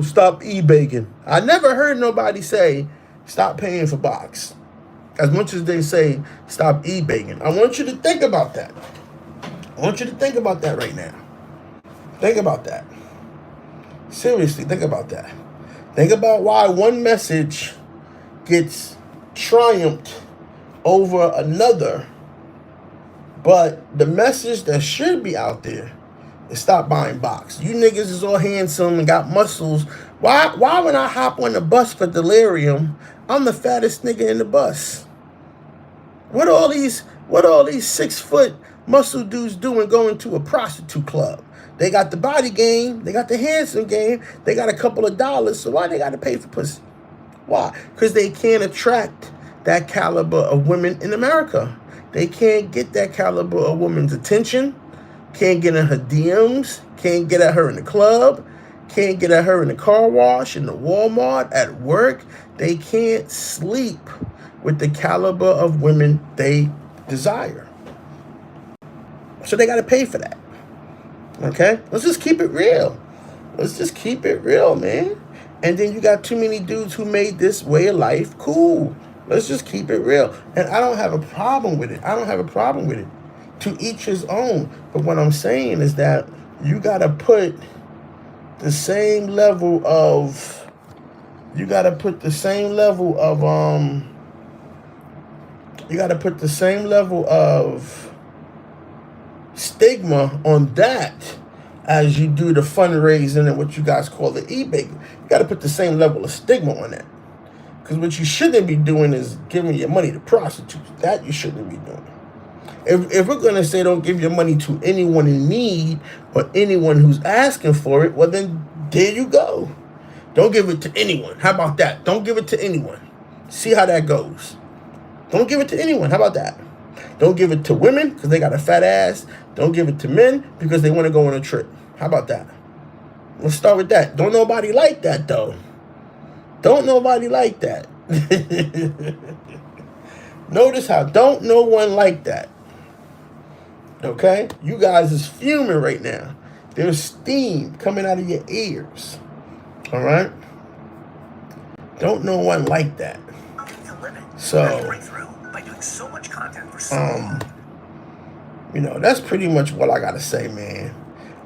stop e-baking. I never heard nobody say stop paying for box as much as they say stop e-baking. I want you to think about that. I want you to think about that right now. Think about that. Seriously, think about that. Think about why one message gets triumphed over another. But the message that should be out there is stop buying box. You niggas is all handsome and got muscles. Why when I hop on the bus for delirium, I'm the fattest nigga in the bus? What all these 6-foot muscle dudes doing going to a prostitute club? They got the body game, they got the handsome game, they got a couple of dollars, so why they gotta pay for pussy? Why? Because they can't attract that caliber of women in America. They can't get that caliber of woman's attention, can't get in her DMs, can't get at her in the club, can't get at her in the car wash, in the Walmart, at work. They can't sleep with the caliber of women they desire. So they got to pay for that. Okay? Let's just keep it real. Let's just keep it real, man. And then you got too many dudes who made this way of life cool. Let's just keep it real. And I don't have a problem with it. To each his own. But what I'm saying is that you gotta put the same level of you gotta put the same level of stigma on that as you do the fundraising and what you guys call the eBay. You gotta put the same level of stigma on that. Because what you shouldn't be doing is giving your money to prostitutes. That you shouldn't be doing. If we're going to say don't give your money to anyone in need or anyone who's asking for it, well, then there you go. Don't give it to anyone. How about that? Don't give it to anyone. See how that goes. Don't give it to anyone. How about that? Don't give it to women because they got a fat ass. Don't give it to men because they want to go on a trip. How about that? Let's start with that. Don't nobody like that, though. Don't nobody like that. Notice how don't no one like that. Okay? You guys is fuming right now. There's steam coming out of your ears. All right? Don't no one like that. So, that's pretty much what I gotta say, man.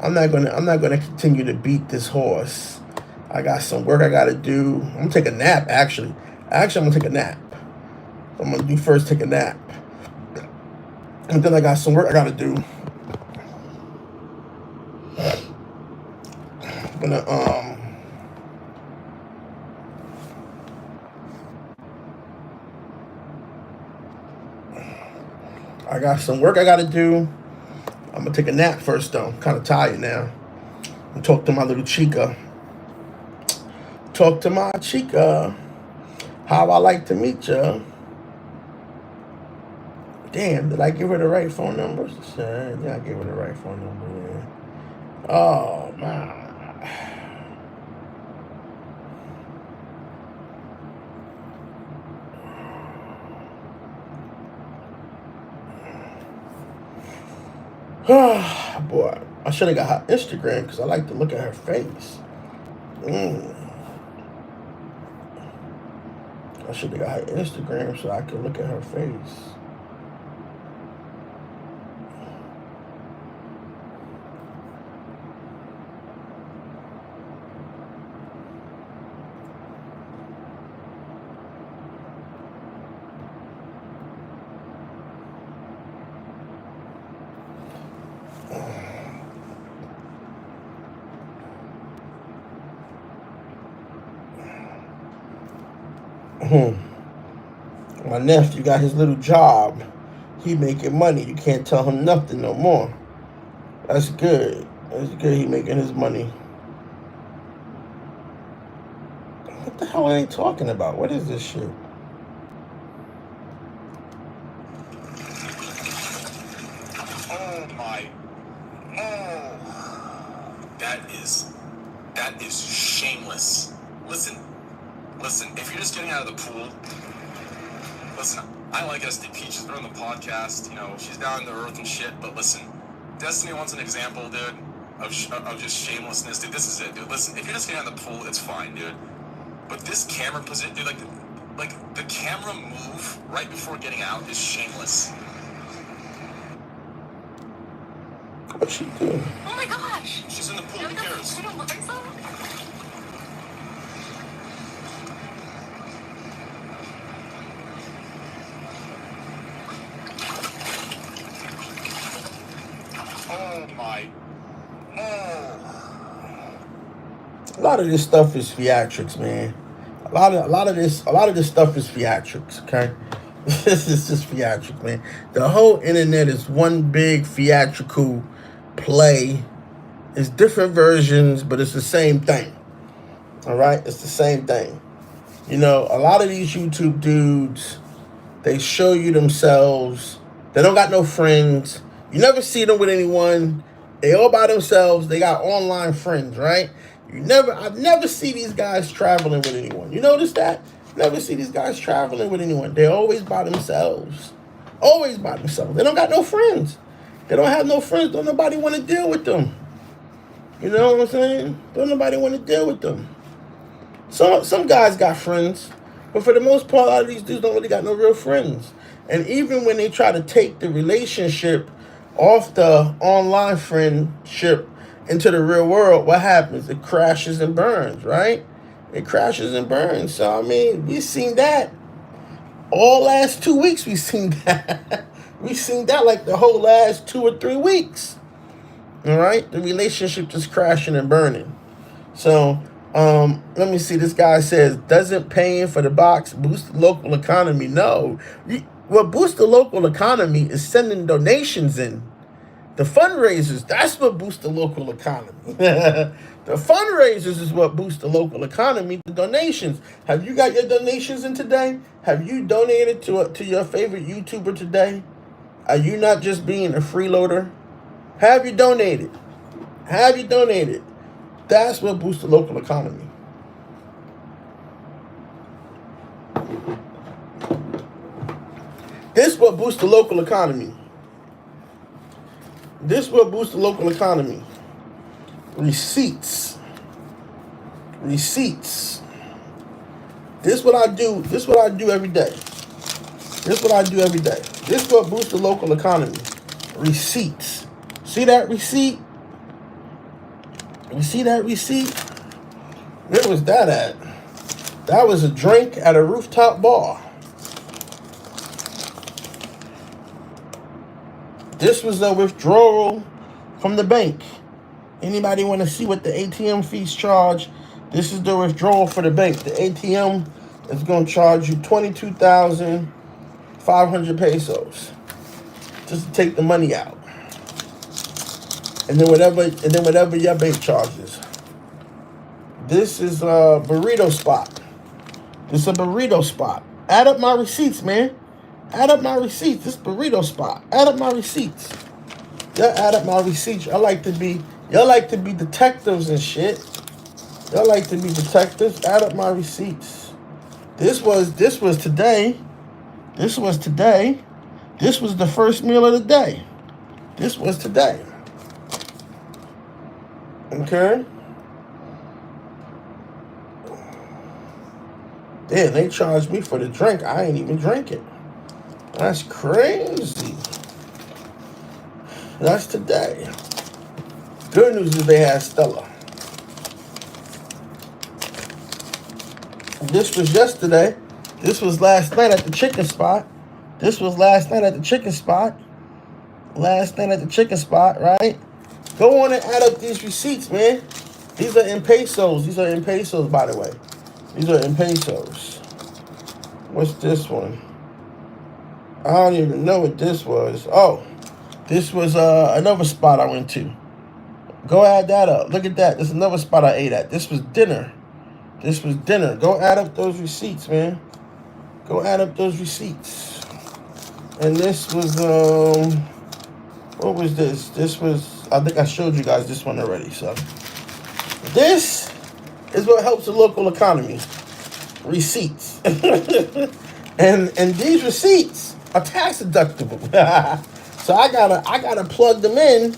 I'm not gonna continue to beat this horse. I got some work I gotta do. I'm gonna take a nap, actually. I'm gonna take a nap. I'm gonna do first take a nap. And then I got some work I gotta do. I'm gonna I got some work I gotta do. I'm gonna take a nap first though. I'm kinda tired now. And talk to my little chica. Talk to my chica. How I like to meet ya. Damn, did I give her the right phone number? Yeah, I gave her the right phone number. Yeah. Oh, man. Boy, I should have got her Instagram because I like to look at her face. I should have got her Instagram so I could look at her face. My nephew got his little job. He making money. You can't tell him nothing no more. That's good. That's good. He making his money. What the hell are they talking about? What is this shit? Oh my. Oh. That is shameless. Listen, if you're just getting out of the pool, listen, I like SD Peaches, they're on the podcast, she's down to earth and shit, but listen, Destiny wants an example, dude, of just shamelessness, dude. This is it, dude. Listen, if you're just getting out of the pool, it's fine, dude. But this camera position, dude, like the camera move right before getting out is shameless. What's she doing? Oh my gosh! She's in the pool, who cares? I don't look like so. Oh my. A lot of this stuff is theatrics, man. A lot of this stuff is theatrics, okay? This is just theatrics, man. The whole internet is one big theatrical play. It's different versions, but it's the same thing. All right? It's the same thing. A lot of these YouTube dudes, they show you themselves. They don't got no friends. You never see them with anyone. They all by themselves. They got online friends, right? I never see these guys traveling with anyone. You notice that? Never see these guys traveling with anyone. They're always by themselves. Always by themselves. They don't got no friends. They don't have no friends. Don't nobody want to deal with them. You know what I'm saying? Don't nobody want to deal with them. Some guys got friends, but for the most part, a lot of these dudes don't really got no real friends. And even when they try to take the relationship off the online friendship into the real world, what happens? It crashes and burns, right? It crashes and burns. So, I mean, we've seen that all last 2 weeks. We've seen that. We've seen that like the whole last 2 or 3 weeks. All right? The relationship just crashing and burning. So, let me see. This guy says, doesn't paying for the box boost the local economy? No. What boosts the local economy is sending donations in. The fundraisers, that's what boosts the local economy. The fundraisers is what boosts the local economy. The donations. Have you got your donations in today? Have you donated to your favorite YouTuber today? Are you not just being a freeloader? Have you donated? Have you donated? That's what boosts the local economy. This is what boosts the local economy. This is what boosts the local economy. Receipts. Receipts. This is what I do. This is what I do every day. This is what I do every day. This is what boosts the local economy. Receipts. See that receipt? You see that receipt? Where was that at? That was a drink at a rooftop bar. This was a withdrawal from the bank. Anybody want to see what the ATM fees charge? This is the withdrawal for the bank. The ATM is going to charge you 22,500 pesos just to take the money out. And then whatever your bank charges. This is a burrito spot. This is a burrito spot. Add up my receipts, man. Add up my receipts. This burrito spot. Add up my receipts. Y'all add up my receipts. Y'all like to be detectives and shit. Y'all like to be detectives. Add up my receipts. This was today. This was today. This was the first meal of the day. This was today. Okay. Yeah, they charged me for the drink. I ain't even drink it. That's crazy. That's today. Good news is they had Stella. This was yesterday. This was last night at the chicken spot. This was last night at the chicken spot. Last night at the chicken spot, right? Go on and add up these receipts, man. These are in pesos. These are in pesos, by the way. These are in pesos. What's this one? I don't even know what this was. Oh, this was another spot I went to. Go add that up. Look at that. This is another spot I ate at. This was dinner. This was dinner. Go add up those receipts, man. Go add up those receipts. And this was, what was this? This was, I think I showed you guys this one already. So this is what helps the local economy. Receipts. and these receipts are tax deductible. So I gotta plug them in.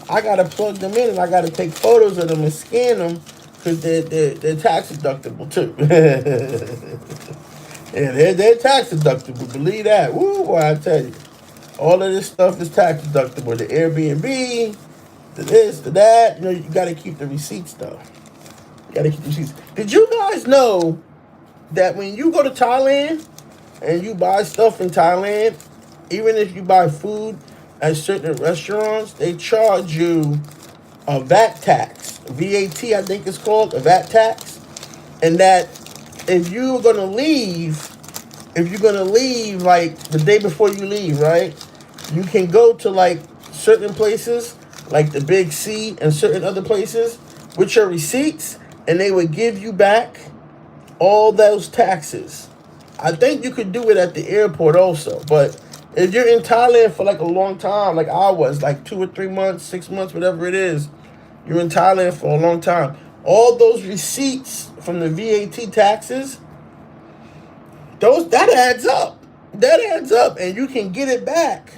I gotta plug them in and I gotta take photos of them and scan them because they're tax deductible too. Yeah, they're tax deductible. Believe that. Woo, boy, I tell you. All of this stuff is tax deductible. The Airbnb, the this, the that. You know, you gotta keep the receipts though. You gotta keep the receipts. Did you guys know that when you go to Thailand and you buy stuff in Thailand, even if you buy food at certain restaurants, they charge you a VAT tax. VAT, I think it's called, a VAT tax. And that if you're gonna leave like the day before you leave, right? You can go to like certain places, like the Big C and certain other places, with your receipts, and they would give you back all those taxes. I think you could do it at the airport also, but if you're in Thailand for like a long time, like I was, like 2 or 3 months, 6 months, whatever it is, you're in Thailand for a long time. All those receipts from the VAT taxes, that adds up. That adds up, and you can get it back.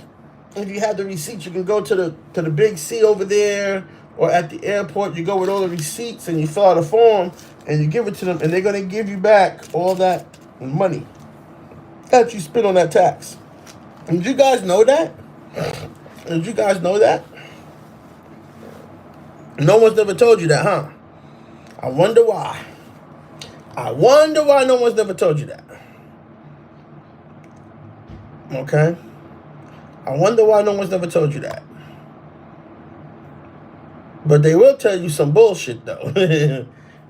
If you have the receipts, you can go to the Big C over there, or at the airport, you go with all the receipts and you fill out a form and you give it to them, and they're gonna give you back all that money that you spent on that tax. Did you guys know that? Did you guys know that? No one's never told you that, huh? I wonder why. I wonder why no one's never told you that. Okay? I wonder why no one's never told you that. But they will tell you some bullshit, though.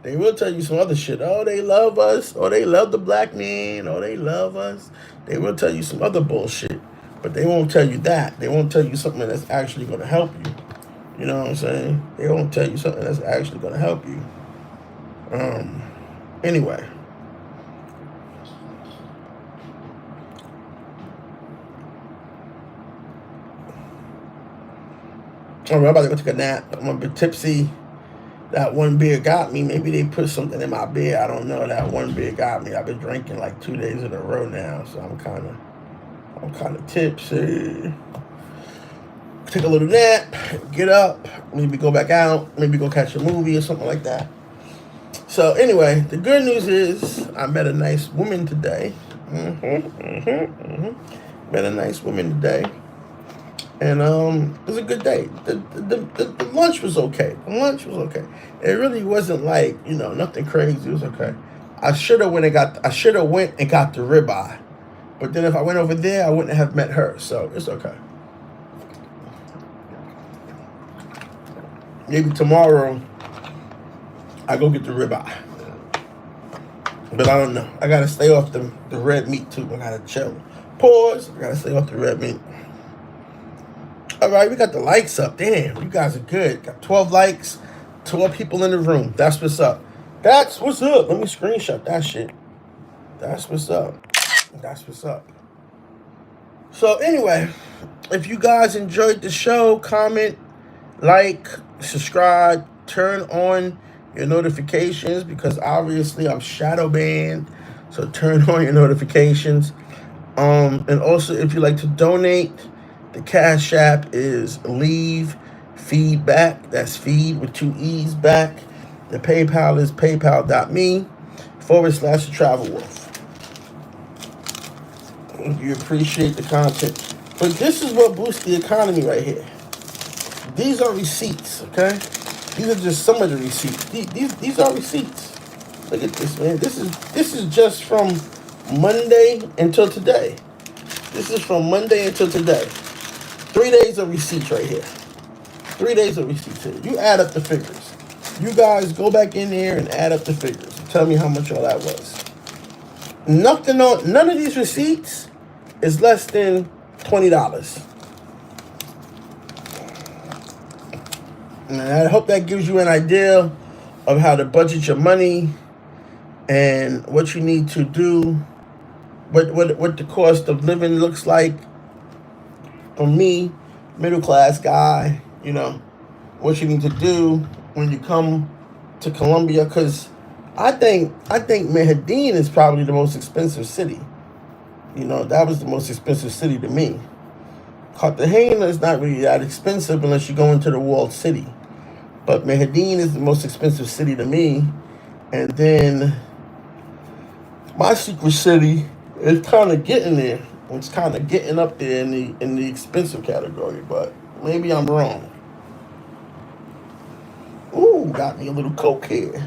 They will tell you some other shit. Oh, they love us. Oh, they love the black man. Oh, they love us. They will tell you some other bullshit. But they won't tell you that. They won't tell you something that's actually going to help you. You know what I'm saying? They won't tell you something that's actually going to help you. Anyway. All right, I'm about to go take a nap. I'm a bit tipsy. That one beer got me. Maybe they put something in my beer. I don't know. That one beer got me. I've been drinking like 2 days in a row now, so I'm kind of tipsy. Take a little nap, get up, maybe go back out, maybe go catch a movie or something like that. So anyway, the good news is I met a nice woman today. Met a nice woman today. And it was a good day. The lunch was okay. The lunch was okay. It really wasn't like, nothing crazy. It was okay. I should have went and got the ribeye. But then if I went over there, I wouldn't have met her. So it's okay. Maybe tomorrow I go get the ribeye. But I don't know. I gotta stay off the red meat too. I gotta chill. Pause. I gotta stay off the red meat. All right, we got the likes up. Damn, you guys are good. Got 12 likes, 12 people in the room. That's what's up. That's what's up. Let me screenshot that shit. That's what's up. That's what's up. So anyway, if you guys enjoyed the show, comment, like, subscribe, turn on your notifications because obviously I'm shadow banned. So turn on your notifications. And also if you like to donate, the Cash App is leavefeedback. That's feed with 2 E's back. The PayPal is paypal.me/travelwolf. You appreciate the content. But this is what boosts the economy right here. These are receipts, okay? These are just some of the receipts. These are receipts. Look at this, man. This is just from Monday until today. This is from Monday until today. 3 days of receipts right here. 3 days of receipts here. You add up the figures. You guys go back in there and add up the figures. Tell me how much all that was. None of these receipts is less than $20. And I hope that gives you an idea of how to budget your money and what you need to do, what the cost of living looks like. For me, middle class guy, what you need to do when you come to Colombia, because I think Medellin is probably the most expensive city. That was the most expensive city to me. Cartagena is not really that expensive unless you go into the walled city. But Medellin is the most expensive city to me. And then my secret city is kind of getting there. It's kind of getting up there in the expensive category, but maybe I'm wrong. Ooh, got me a little Coke here.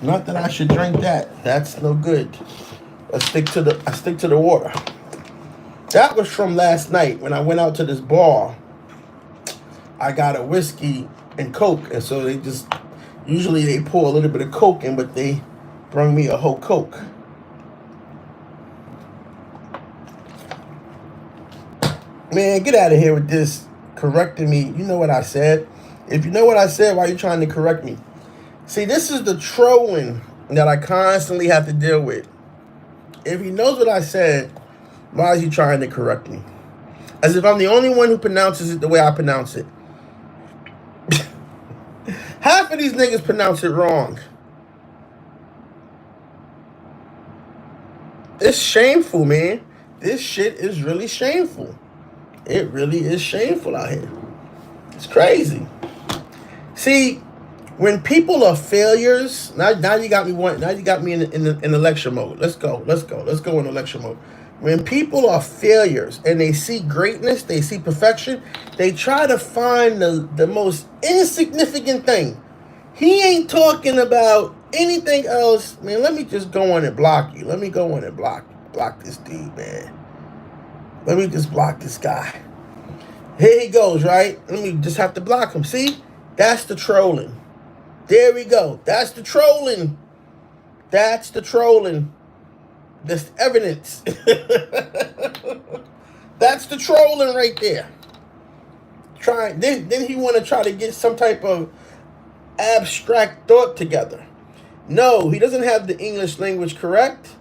Not that I should drink that. That's no good. I stick to the water. That was from last night when I went out to this bar. I got a whiskey and Coke, and so usually they pour a little bit of Coke in, but they brought me a whole Coke. Man, get out of here with this correcting me. You know what I said. If you know what I said, why are you trying to correct me? See, this is the trolling that I constantly have to deal with. If he knows what I said, why is he trying to correct me? As if I'm the only one who pronounces it the way I pronounce it. Half of these niggas pronounce it wrong. It's shameful, man. This shit is really shameful. It really is shameful out here. It's crazy. See, when people are failures, now you got me in the lecture mode. Let's go into lecture mode. When people are failures and they see greatness, they see perfection, they try to find the most insignificant thing. He ain't talking about anything else. Man, let me just go on and block you. Let me go on and block this dude, man. Let me just block this guy. Here he goes, right? Let me just have to block him. See? That's the trolling. There we go. That's the trolling. That's the trolling. That's evidence. That's the trolling right there. Then he want to try to get some type of abstract thought together. No, he doesn't have the English language correct,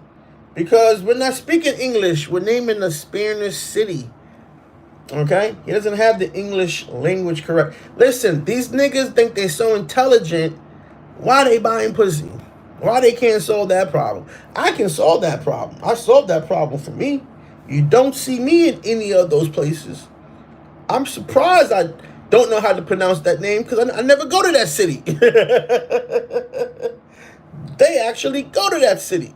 because we're not speaking English. We're naming a Spanish city. Okay? He doesn't have the English language correct. Listen, these niggas think they're so intelligent. Why they buying pussy? Why they can't solve that problem? I can solve that problem. I solved that problem for me. You don't see me in any of those places. I'm surprised I don't know how to pronounce that name, because I never go to that city. They actually go to that city.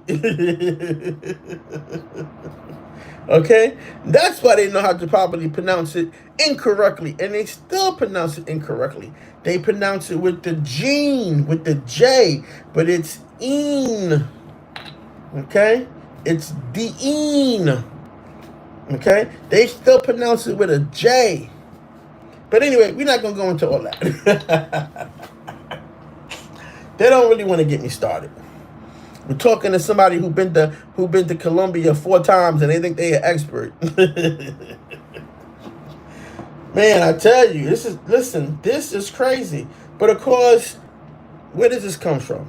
Okay? That's why they know how to properly pronounce it incorrectly. And they still pronounce it incorrectly. They pronounce it with the gene, with the J, but it's een. Okay? It's the-een. Okay? They still pronounce it with a J. But anyway, we're not going to go into all that. They don't really want to get me started. We're talking to somebody who been to Colombia 4 times and they think they an expert. Man, I tell you, this is crazy. But of course, where does this come from?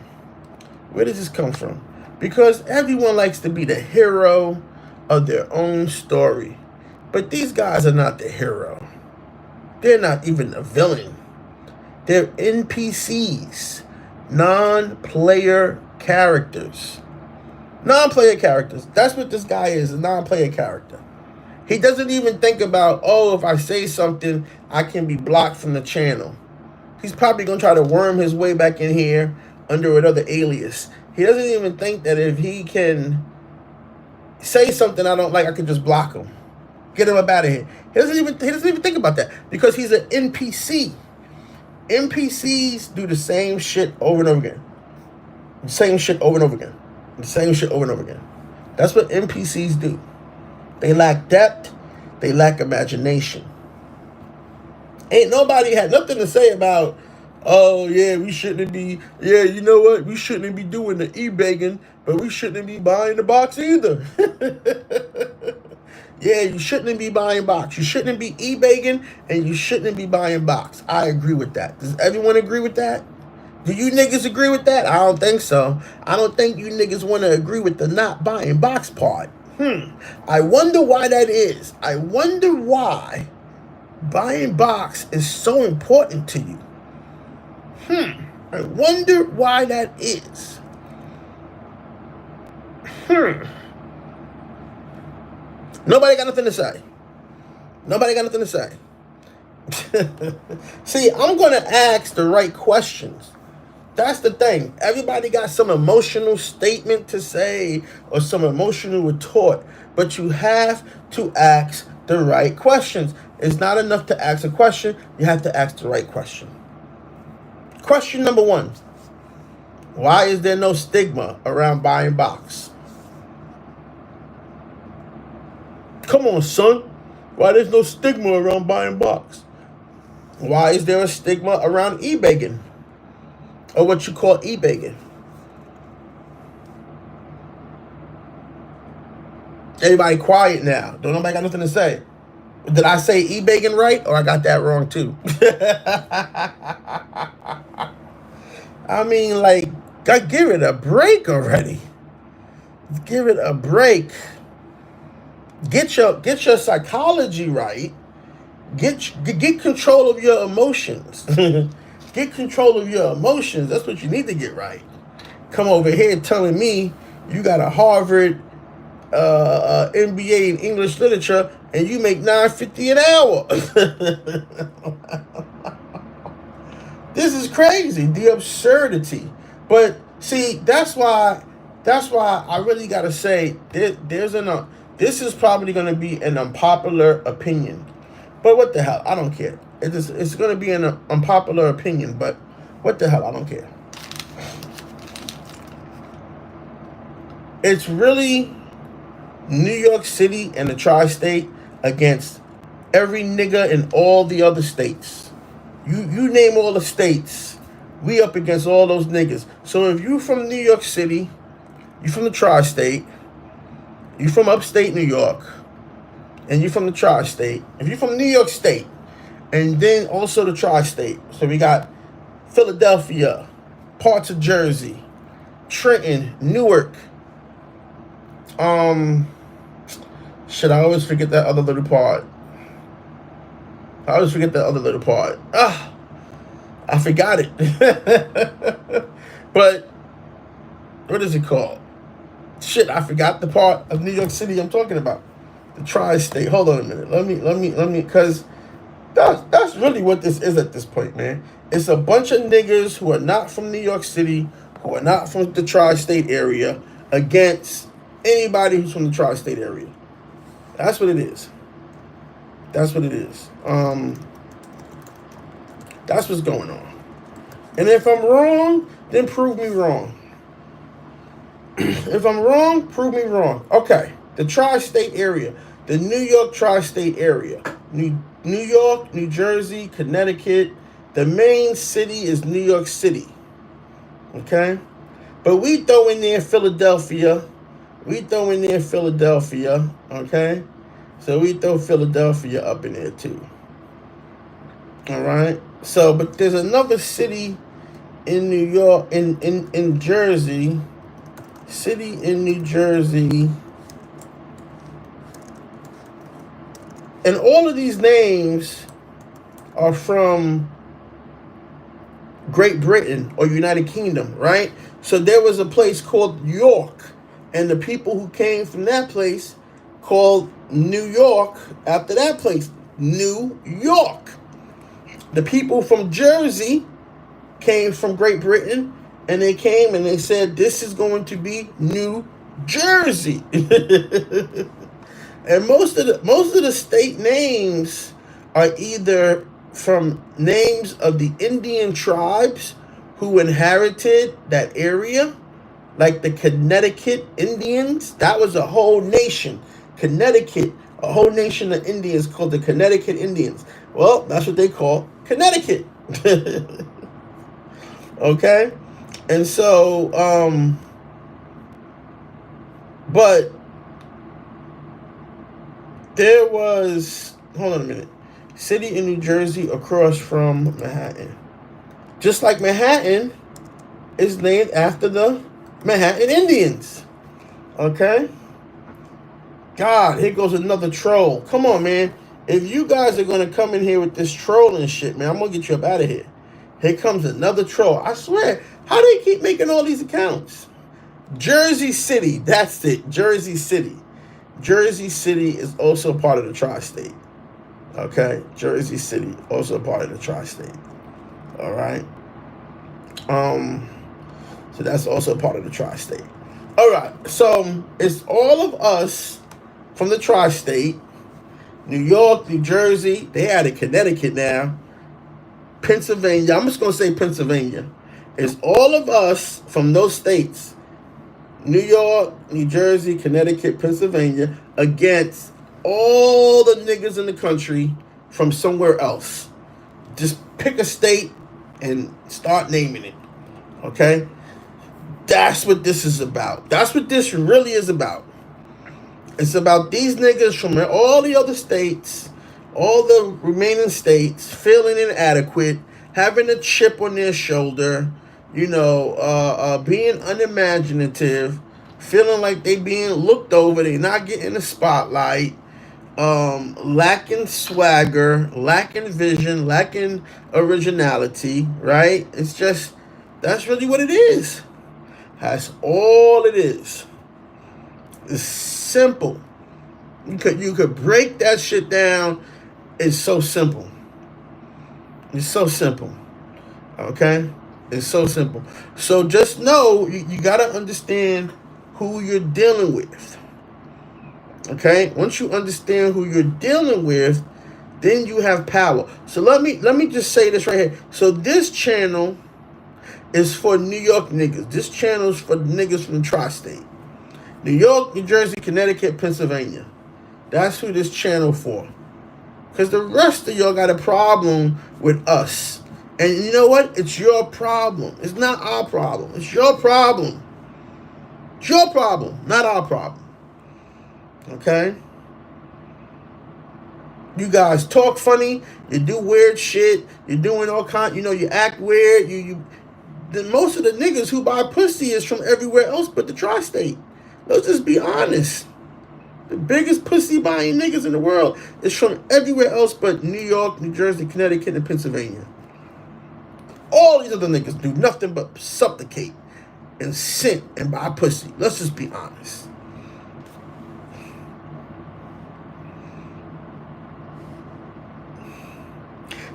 Where does this come from? Because everyone likes to be the hero of their own story. But these guys are not the hero. They're not even the villain. They're NPCs, non-player characters. Non-player characters. That's what this guy is, a non-player character. He doesn't even think about, oh, if I say something, I can be blocked from the channel. He's probably going to try to worm his way back in here under another alias. He doesn't even think that if he can say something I don't like, I can just block him. Get him up out of here. He doesn't even think about that, because he's an NPC. NPCs do the same shit over and over again. The same shit over and over again. The same shit over and over again. That's what NPCs do. They lack depth. They lack imagination. Ain't nobody had nothing to say about, oh, yeah, we shouldn't be, yeah, you know what? We shouldn't be doing the e-begging, but we shouldn't be buying the box either. Yeah, you shouldn't be buying box. You shouldn't be e-begging, and you shouldn't be buying box. I agree with that. Does everyone agree with that? Do you niggas agree with that? I don't think so. I don't think you niggas want to agree with the not buying box part. I wonder why that is. I wonder why buying box is so important to you. I wonder why that is. Nobody got nothing to say. Nobody got nothing to say. See, I'm going to ask the right questions. That's the thing. Everybody got some emotional statement to say or some emotional retort, but you have to ask the right questions. It's not enough to ask a question. You have to ask the right question. Question number 1. Why is there no stigma around buying box? Come on, son. Why there's no stigma around buying box? Why is there a stigma around e-begging? Or what you call e-begging? Everybody quiet now. Don't nobody got nothing to say. Did I say e-begging right, or I got that wrong too? I mean, like, give it a break already. Give it a break. Get your psychology right. Get control of your emotions. Get control of your emotions. That's what you need to get right. Come over here telling me you got a Harvard MBA in English literature and you make $9.50 an hour. This is crazy. The absurdity. But see, that's why I really gotta say there's This is probably going to be an unpopular opinion. But what the hell? I don't care. It's going to be an unpopular opinion, but what the hell? I don't care. It's really New York City and the tri-state against every nigga in all the other states. You name all the states, we up against all those niggas. So if you from New York City, you from the tri-state, you from upstate New York, and you from the tri-state, if you from New York State, and then also the tri-state, so we got Philadelphia, parts of Jersey, Trenton, Newark, shit, I always forget that other little part. I forgot it. But what is it called? Shit, I forgot the part of New York City I'm talking about. The tri-state. Hold on a minute. Let me, because that's really what this is at this point, man. It's a bunch of niggas who are not from New York City, who are not from the tri-state area, against anybody who's from the tri-state area. That's what it is. That's what it is. That's what's going on. And if I'm wrong, then prove me wrong. If I'm wrong, prove me wrong. Okay, the tri-state area, the New York tri-state area, New York, New Jersey, Connecticut. The main city is New York City. Okay, but we throw in there Philadelphia. Okay, so we throw Philadelphia up in there too. All right. So, but there's another city in New York, in Jersey. City in New Jersey. And all of these names are from Great Britain or United Kingdom, right? So there was a place called York, and the people who came from that place called New York after that place, New York. The people from Jersey came from Great Britain, and they came and they said, this is going to be New Jersey. And most of the state names are either from names of the Indian tribes who inherited that area, like the Connecticut Indians. That was a whole nation. Connecticut, a whole nation of Indians called the Connecticut Indians. Well, that's what they call Connecticut. Okay? And so, but there was, hold on a minute, city in New Jersey across from Manhattan. Just like Manhattan is named after the Manhattan Indians. Okay? God, here goes another troll. Come on, man. If you guys are going to come in here with this trolling shit, man, I'm going to get you up out of here. Here comes another troll. I swear, how do they keep making all these accounts? Jersey City, that's it. Jersey City. Jersey City is also part of the tri-state. Okay? Jersey City, also part of the tri-state. All right? So that's also part of the tri-state. All right. So it's all of us from the tri-state. New York, New Jersey. They added Connecticut now. Pennsylvania. I'm just going to say Pennsylvania. It's all of us from those states. New York, New Jersey, Connecticut, Pennsylvania, against all the niggas in the country from somewhere else. Just pick a state and start naming it. Okay? That's what this is about. That's what this really is about. It's about these niggas from all the other states, all the remaining states, feeling inadequate, having a chip on their shoulder, you know, being unimaginative, feeling like they being looked over, they not getting the spotlight, lacking swagger, lacking vision, lacking originality, right? It's just, that's really what it is. That's all it is. It's simple. You could break that shit down. It's so simple. It's so simple. Okay? It's so simple. So just know you got to understand who you're dealing with. Okay? Once you understand who you're dealing with, then you have power. So let me just say this right here. So this channel is for New York niggas. This channel is for niggas from the tri-state. New York, New Jersey, Connecticut, Pennsylvania. That's who this channel for. Because the rest of y'all got a problem with us. And you know what? It's your problem. It's not our problem. It's your problem. It's your problem, not our problem. Okay? You guys talk funny. You do weird shit. You're doing all kind. You act weird. Most of the niggas who buy pussy is from everywhere else but the tri-state. Let's just be honest. The biggest pussy buying niggas in the world is from everywhere else but New York, New Jersey, Connecticut, and Pennsylvania. All these other niggas do nothing but supplicate and sin and buy pussy. Let's just be honest.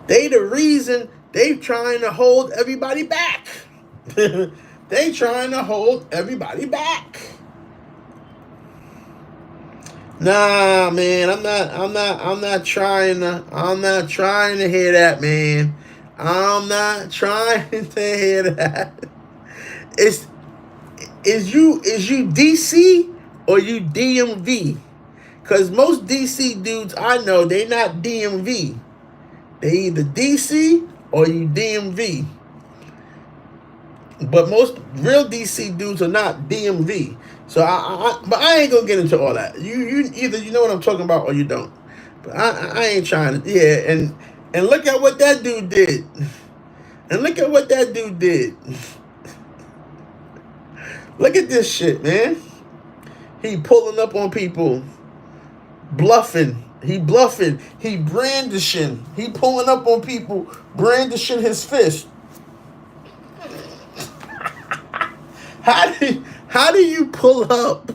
They the reason they trying to hold everybody back. They trying to hold everybody back. Nah, man, I'm not trying to hear that, man. I'm not trying to hear that. Is you DC or you DMV? Cause most DC dudes I know, they not DMV. They either DC or you DMV. But most real DC dudes are not DMV. So but I ain't gonna get into all that. You either you know what I'm talking about or you don't. But I ain't trying to. Yeah, and look at what that dude did. And look at what that dude did. Look at this shit, man. He pulling up on people, bluffing. He bluffing. He brandishing. He pulling up on people, brandishing his fist. How do you pull up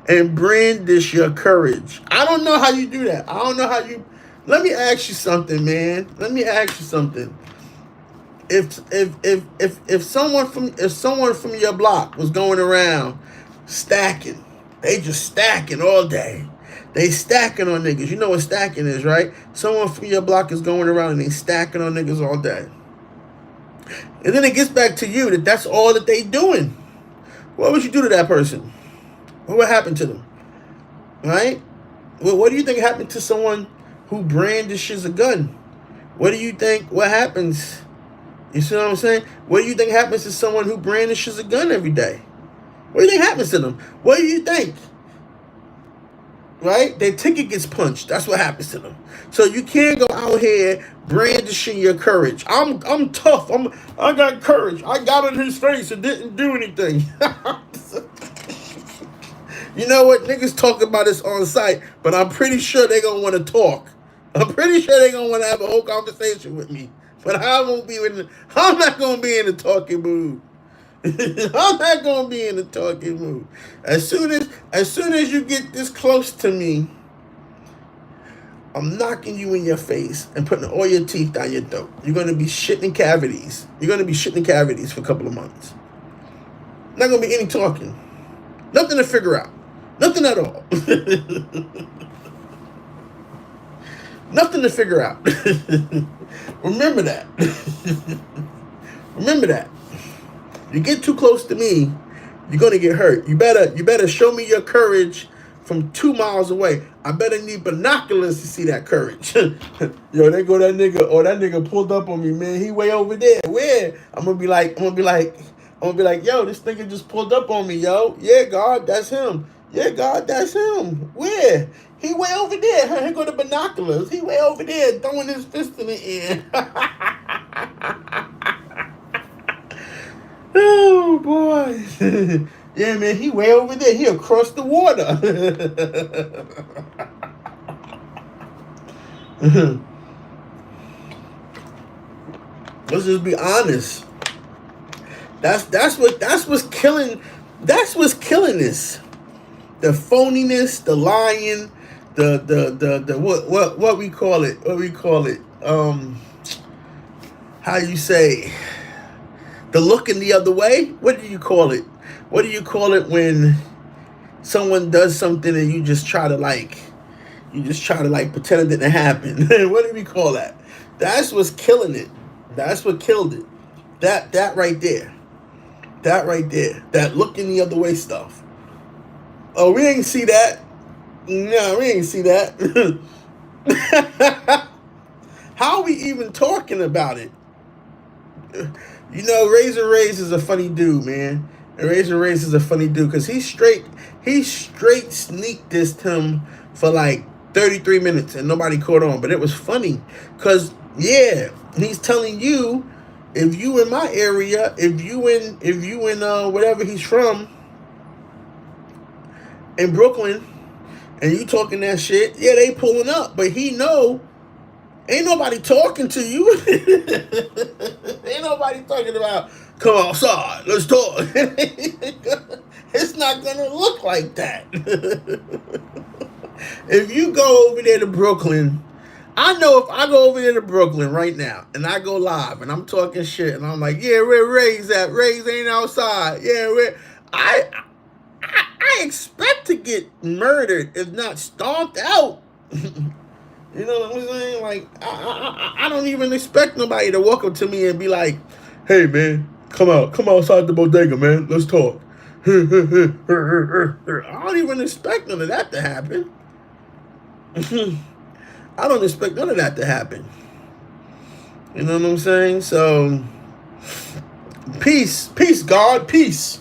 and brandish your courage? I don't know how you do that. I don't know how you. Let me ask you something, man. Let me ask you something. If someone from your block was going around stacking, they just stacking all day. They stacking on niggas. You know what stacking is, right? Someone from your block is going around and they stacking on niggas all day. And then it gets back to you that's all that they doing. What would you do to that person? What would happen to them? Right? Well, what do you think happened to someone who brandishes a gun? What do you think? What happens? You see what I'm saying? What do you think happens to someone who brandishes a gun every day? What do you think happens to them? What do you think? Right? Their ticket gets punched. That's what happens to them. So you can't go out here brandishing your courage. I'm tough. I got courage. I got in his face and didn't do anything. You know what? Niggas talk about this on site, but I'm pretty sure they're gonna want to talk. I'm pretty sure they're gonna want to have a whole conversation with me. But I'm not gonna be in the talking mood. I'm not gonna be in the talking mood. As soon as you get this close to me, I'm knocking you in your face and putting all your teeth down your throat. You're gonna be shitting in cavities. You're gonna be shitting in cavities for a couple of months. Not gonna be any talking. Nothing to figure out. Nothing at all. Nothing to figure out. Remember that. Remember that. You get too close to me, you're gonna get hurt. You better show me your courage from 2 miles away. I better need binoculars to see that courage. Yo, there go that nigga. Oh, that nigga pulled up on me, man. He way over there. Where? I'm gonna be like, yo, this nigga just pulled up on me, yo. Yeah, God, that's him. Yeah, God, that's him. Where? He way over there. Here go the binoculars. He way over there throwing his fist in the air. Oh, boy. Yeah, man, he way over there. He across the water. Let's just be honest. That's what's killing this. The phoniness, the lying, the what we call it? How you say? The looking the other way? What do you call it? What do you call it when someone does something and you just try to like pretend it didn't happen. What do we call that? That's what's killing it. That's what killed it. That right there. That right there. That looking the other way stuff. Oh, we ain't see that. No, we ain't see that. How are we even talking about it? You know, Razor Rays is a funny dude, man. And Razor Rays is a funny dude because he straight sneak dissed him for like 33 minutes and nobody caught on. But it was funny because, yeah, he's telling you, if you in my area, if you in whatever he's from, in Brooklyn, and you talking that shit, yeah, they pulling up. But he know, ain't nobody talking to you. Ain't nobody talking about, come outside, let's talk. It's not gonna look like that. If you go over there to Brooklyn, I know if I go over there to Brooklyn right now and I go live and I'm talking shit and I'm like, yeah, where Ray's at? Ray's ain't outside. Yeah, where I expect to get murdered, if not stomped out. You know what I'm saying? Like, I don't even expect nobody to walk up to me and be like, hey, man, come outside the bodega, man. Let's talk. I don't even expect none of that to happen. I don't expect none of that to happen. You know what I'm saying? So, peace, God, peace.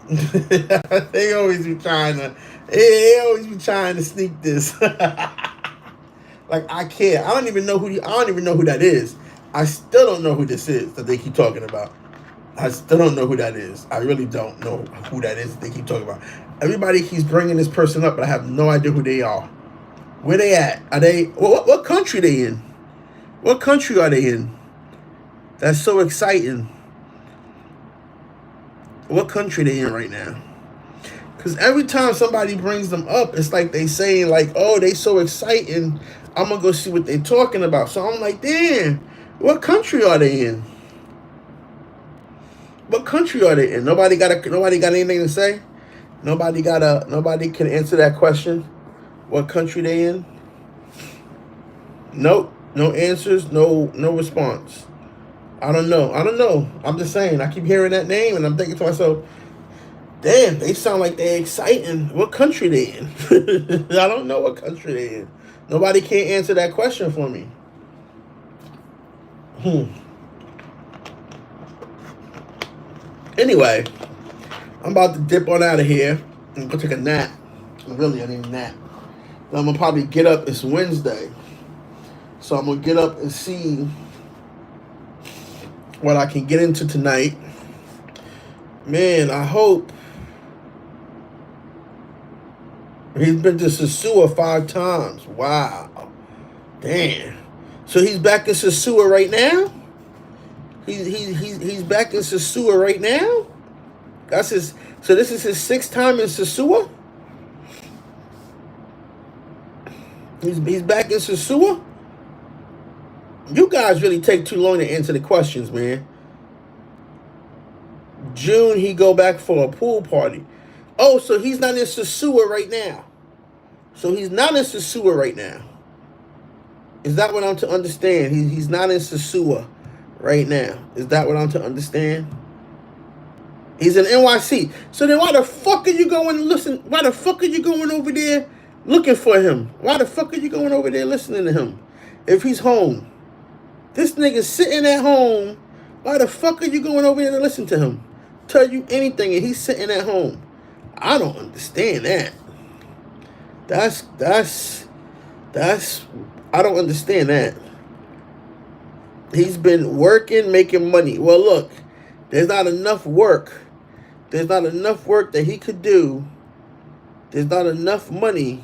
They always be trying to sneak this. Like, I can't. I don't even know who that is. I still don't know who this is that they keep talking about. I still don't know who that is. I really don't know who that is that they keep talking about. Everybody keeps bringing this person up, but I have no idea who they are. Where they at? Are they? What country they in? What country are they in? That's so exciting. What country they in right now? Because every time somebody brings them up, it's like they saying like, oh, they so exciting. I'm going to go see what they're talking about. So I'm like, damn, what country are they in? What country are they in? Nobody got anything to say? Nobody can answer that question. What country they in? Nope. No answers, no response. I don't know. I'm just saying, I keep hearing that name and I'm thinking to myself, damn, they sound like they're exciting. What country they in? I don't know what country they in. Nobody can answer that question for me. Anyway, I'm about to dip on out of here and go take a nap. Really, I need a nap. Then I'm going to probably get up. It's Wednesday. So I'm going to get up and see what I can get into tonight. Man, I hope. He's been to Sosua 5 times. Wow. Damn. So he's back in Sosua right now? He's back in Sosua right now? That's his. So this is his 6th time in Sosua? He's back in Sosua? You guys really take too long to answer the questions, man. June, he go back for a pool party. Oh, so he's not in Sosua right now. So he's not in Sosua right now. Is that what I'm to understand? He's not in Sosua right now. Is that what I'm to understand? He's in NYC. So then why the fuck are you going to listen? Why the fuck are you going over there looking for him? Why the fuck are you going over there listening to him? If he's home. This nigga's sitting at home. Why the fuck are you going over there to listen to him? Tell you anything and he's sitting at home. I don't understand that. That's I don't understand that. He's been working, making money. Well, look, there's not enough work. There's not enough work that he could do. There's not enough money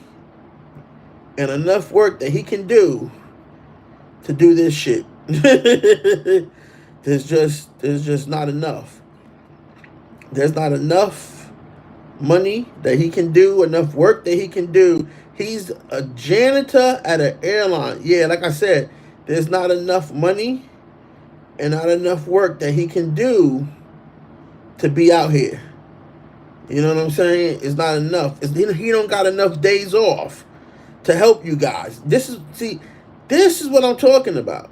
and enough work that he can do to do this shit. There's just not enough. There's not enough money that he can do, enough work that he can do. He's a janitor at an airline. Yeah, like I said, there's not enough money and not enough work that he can do to be out here. You know what I'm saying? It's not enough. He don't got enough days off to help you guys. This is what I'm talking about.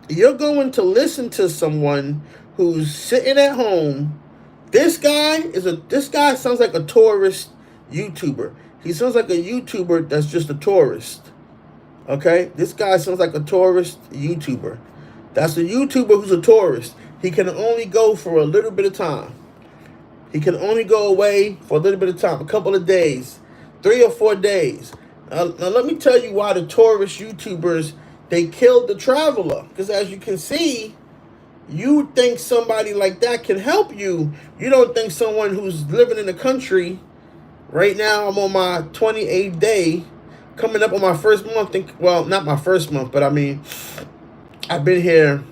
You're going to listen to someone who's sitting at home. This guy sounds like a tourist YouTuber. He sounds like a YouTuber that's just a tourist. Okay? This guy sounds like a tourist YouTuber. That's a YouTuber who's a tourist. He can only go for a little bit of time. He can only go away for a little bit of time, a couple of days, 3 or 4 days. Now let me tell you why the tourist YouTubers, they killed the traveler. Because as you can see, you think somebody like that can help you. You don't think someone who's living in the country. Right now, I'm on my 28th day, coming up on my first month. Well, not my first month, but I mean, I've been here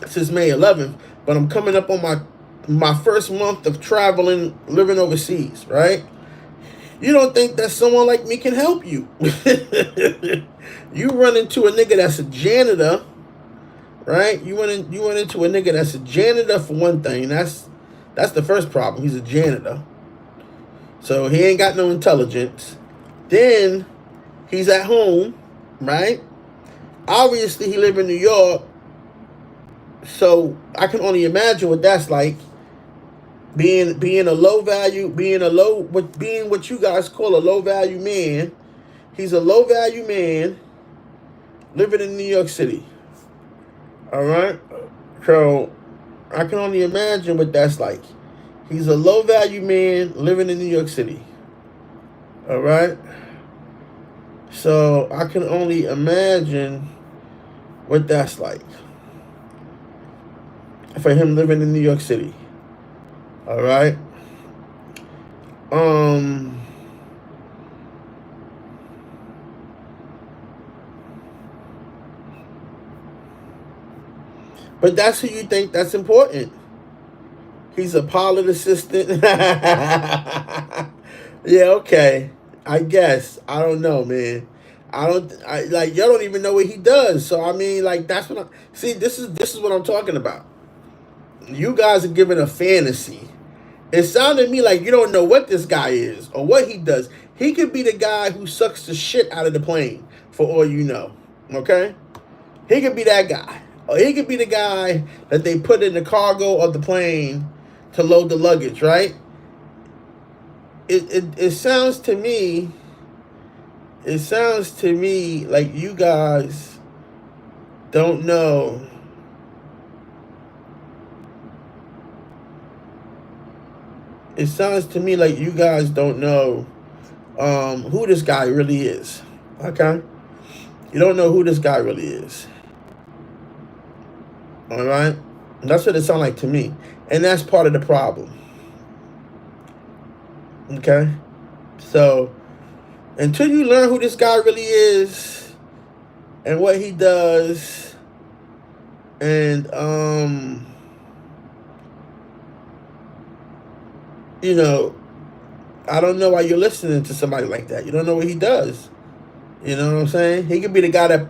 since May 11th, but I'm coming up on my first month of traveling, living overseas, right? You don't think that someone like me can help you. You run into a nigga that's a janitor, right? You run into a nigga that's a janitor for one thing. That's the first problem. He's a janitor. So he ain't got no intelligence. Then he's at home, right? Obviously he live in New York. So I can only imagine what that's like. Being what you guys call a low value man. He's a low value man living in New York City. All right? So I can only imagine what that's like. He's a low value man living in New York City. All right? So I can only imagine what that's like for him living in New York City. All right. But that's who you think that's important. He's a pilot assistant. Yeah, okay. I guess. I don't know, man. Y'all don't even know what he does. So I mean, like, that's what this is what I'm talking about. You guys are giving a fantasy. It sounded to me like you don't know what this guy is or what he does. He could be the guy who sucks the shit out of the plane, for all you know. Okay? He could be that guy. Or he could be the guy that they put in the cargo of the plane to load the luggage, right? It sounds to me like you guys don't know. It sounds to me like you guys don't know who this guy really is. Okay? You don't know who this guy really is. All right? That's what it sounds like to me. And that's part of the problem. Okay? So, until you learn who this guy really is and what he does and, you know, I don't know why you're listening to somebody like that. You don't know what he does. You know what I'm saying? He could be the guy that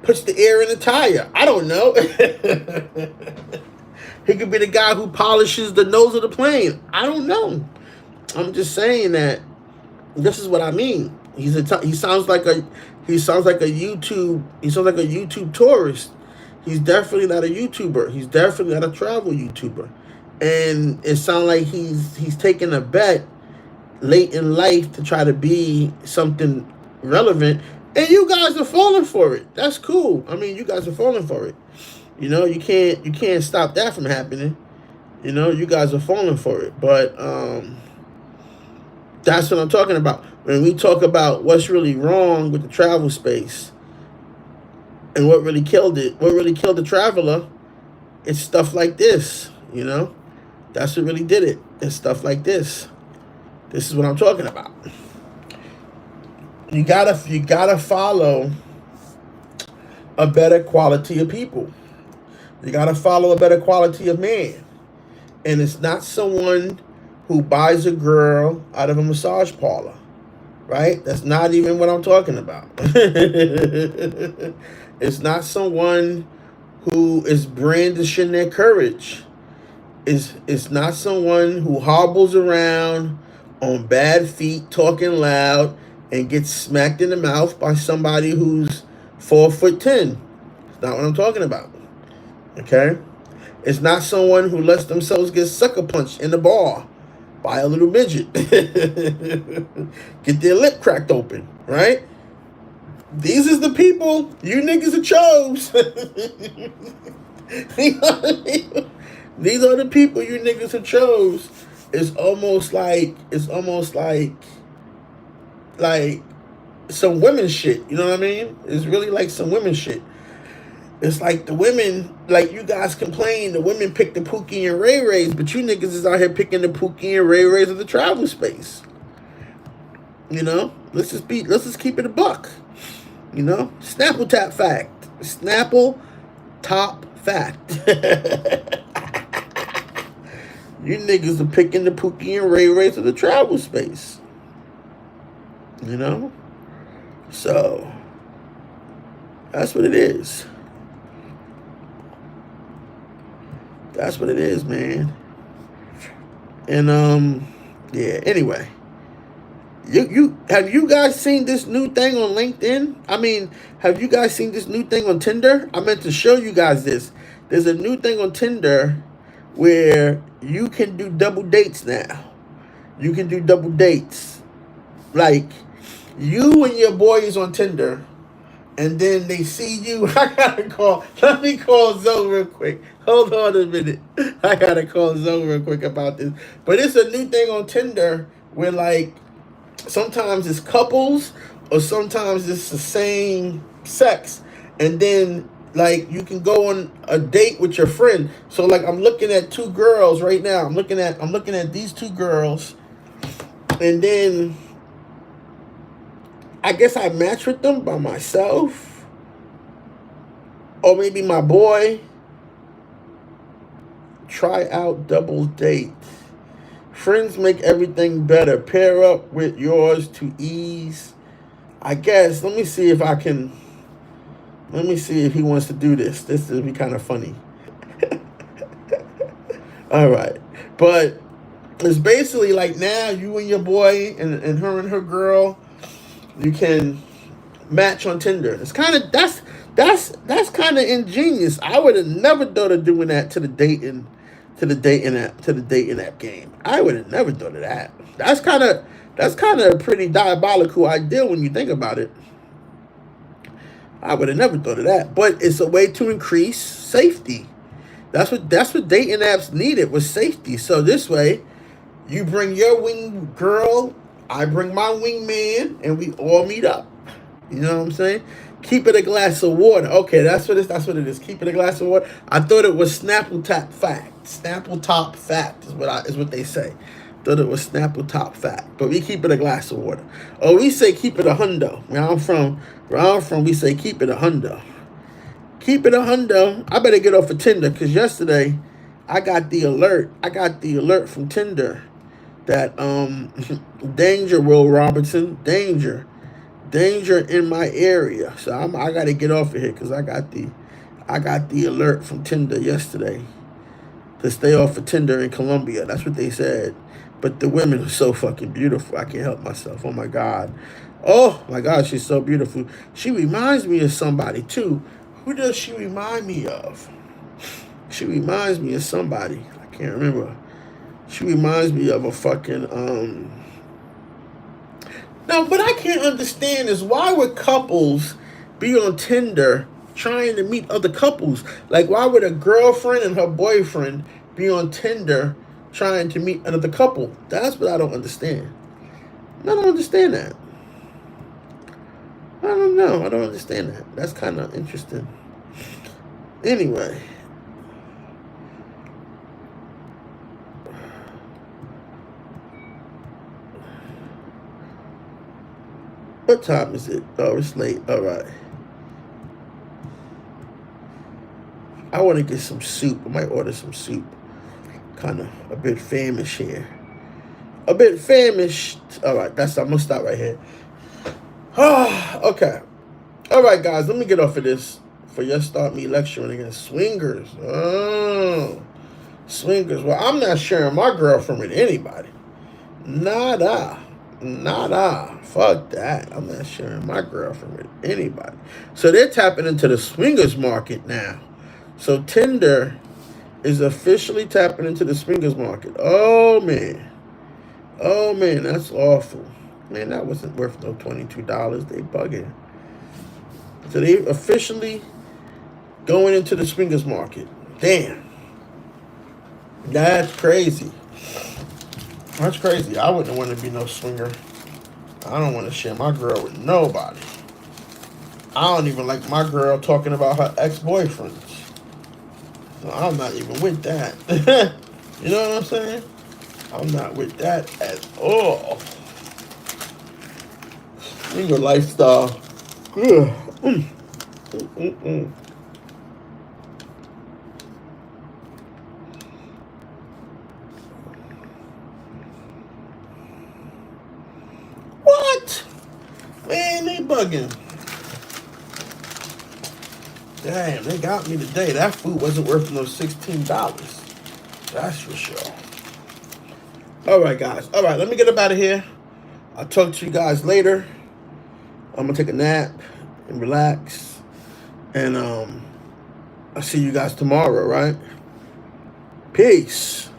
puts the air in the tire. I don't know. He could be the guy who polishes the nose of the plane. I don't know. I'm just saying that this is what I mean. He sounds like a YouTube tourist. He's definitely not a YouTuber. He's definitely not a travel YouTuber. And it sounds like he's taking a bet late in life to try to be something relevant. And you guys are falling for it. That's cool. I mean, you guys are falling for it. You know, you can't stop that from happening. You know, you guys are falling for it. But that's what I'm talking about. When we talk about what's really wrong with the travel space and what really killed the traveler, it's stuff like this, you know? That's what really did it. It's stuff like this. This is what I'm talking about. You gotta follow a better quality of people. You gotta follow a better quality of man. And it's not someone who buys a girl out of a massage parlor. Right? That's not even what I'm talking about. It's not someone who is brandishing their courage. is not someone who hobbles around on bad feet, talking loud, and gets smacked in the mouth by somebody who's 4'10". It's not what I'm talking about. Okay? It's not someone who lets themselves get sucker punched in the bar by a little midget. Get their lip cracked open, right? These is the people you niggas have chose. These are the people you niggas have chose. It's almost like some women shit. You know what I mean? It's really like some women shit. It's like the women, like you guys complain, the women pick the Pookie and Ray Rays, but you niggas is out here picking the Pookie and Ray Rays of the travel space. You know? Let's just keep it a buck. You know? Snapple tap fact. Snapple top fact. You niggas are picking the Pookie and Ray Rays of the travel space. You know? So, that's what it is. That's what it is, man. And yeah, anyway. You have you guys seen this new thing on LinkedIn? I mean, have you guys seen this new thing on Tinder? I meant to show you guys this. There's a new thing on Tinder where you can do double dates now. You can do double dates. Like, you and your boy is on Tinder, and then they see you. Let me call Zoe real quick. Hold on a minute. I gotta call Zoe real quick about this. But it's a new thing on Tinder where, like, sometimes it's couples or sometimes it's the same sex. And then, like, you can go on a date with your friend. So, like, I'm looking at two girls right now. I'm looking at these two girls. And then I guess I match with them by myself. Or maybe my boy. Try out double date. Friends make everything better. Pair up with yours to ease. I guess. Let me see if he wants to do this. This will be kind of funny. All right. But it's basically like now you and your boy and her and her girl, you can match on Tinder. It's kind of that's kind of ingenious. I would have never thought of doing that to the dating app game. I would have never thought of that. That's kind of a pretty diabolical idea when you think about it. I would have never thought of that. But it's a way to increase safety. That's what dating apps needed, was safety. So this way, you bring your wing girl, I bring my wingman, and we all meet up. You know what I'm saying? Keep it a glass of water. Okay, that's what it is. Keep it a glass of water. I thought it was Snapple Tap Fact. Snapple Top Fact is what they say. Thought it was Snapple Top Fact. But we keep it a glass of water. Oh, we say keep it a hundo. Where I'm from, we say keep it a hundo. Keep it a hundo. I better get off of Tinder because yesterday I got the alert. From Tinder that danger, Will Robinson, danger in my area. So I got to get off of here because I got the alert from Tinder yesterday to stay off of Tinder in Colombia. That's what they said. But the women are so fucking beautiful. I can't help myself. Oh my God, she's so beautiful. She reminds me of somebody too. Who does she remind me of? She reminds me of somebody. I can't remember. She reminds me of a fucking Now, what I can't understand is why would couples be on Tinder trying to meet other couples? Like, why would a girlfriend and her boyfriend be on Tinder trying to meet another couple? That's what I don't understand. I don't understand that. I don't know. I don't understand that. That's kind of interesting. Anyway. What time is it? Oh, it's late. All right. I want to get some soup. I might order some soup. Kind of a bit famished here. A bit famished. All right. I'm going to stop right here. Okay. All right, guys. Let me get off of this. For you start me lecturing against swingers. Oh. Swingers. Well, I'm not sharing my girlfriend with anybody. Nada. Nada. Fuck that. I'm not sharing my girlfriend with anybody. So they're tapping into the swingers market now. So Tinder is officially tapping into the swingers market. Oh, man. Oh, man, that's awful. Man, that wasn't worth no $22. They bugging. So they officially going into the swingers market. Damn. That's crazy. That's crazy. I wouldn't want to be no swinger. I don't want to share my girl with nobody. I don't even like my girl talking about her ex-boyfriends. So I'm not even with that. You know what I'm saying? I'm not with that at all. Swinger lifestyle. Ugh. What? Man, they bugging. Damn, they got me today. That food wasn't worth no $16. That's for sure. All right, guys. All right, let me get up out of here. I'll talk to you guys later. I'm going to take a nap and relax. And I'll see you guys tomorrow, right? Peace.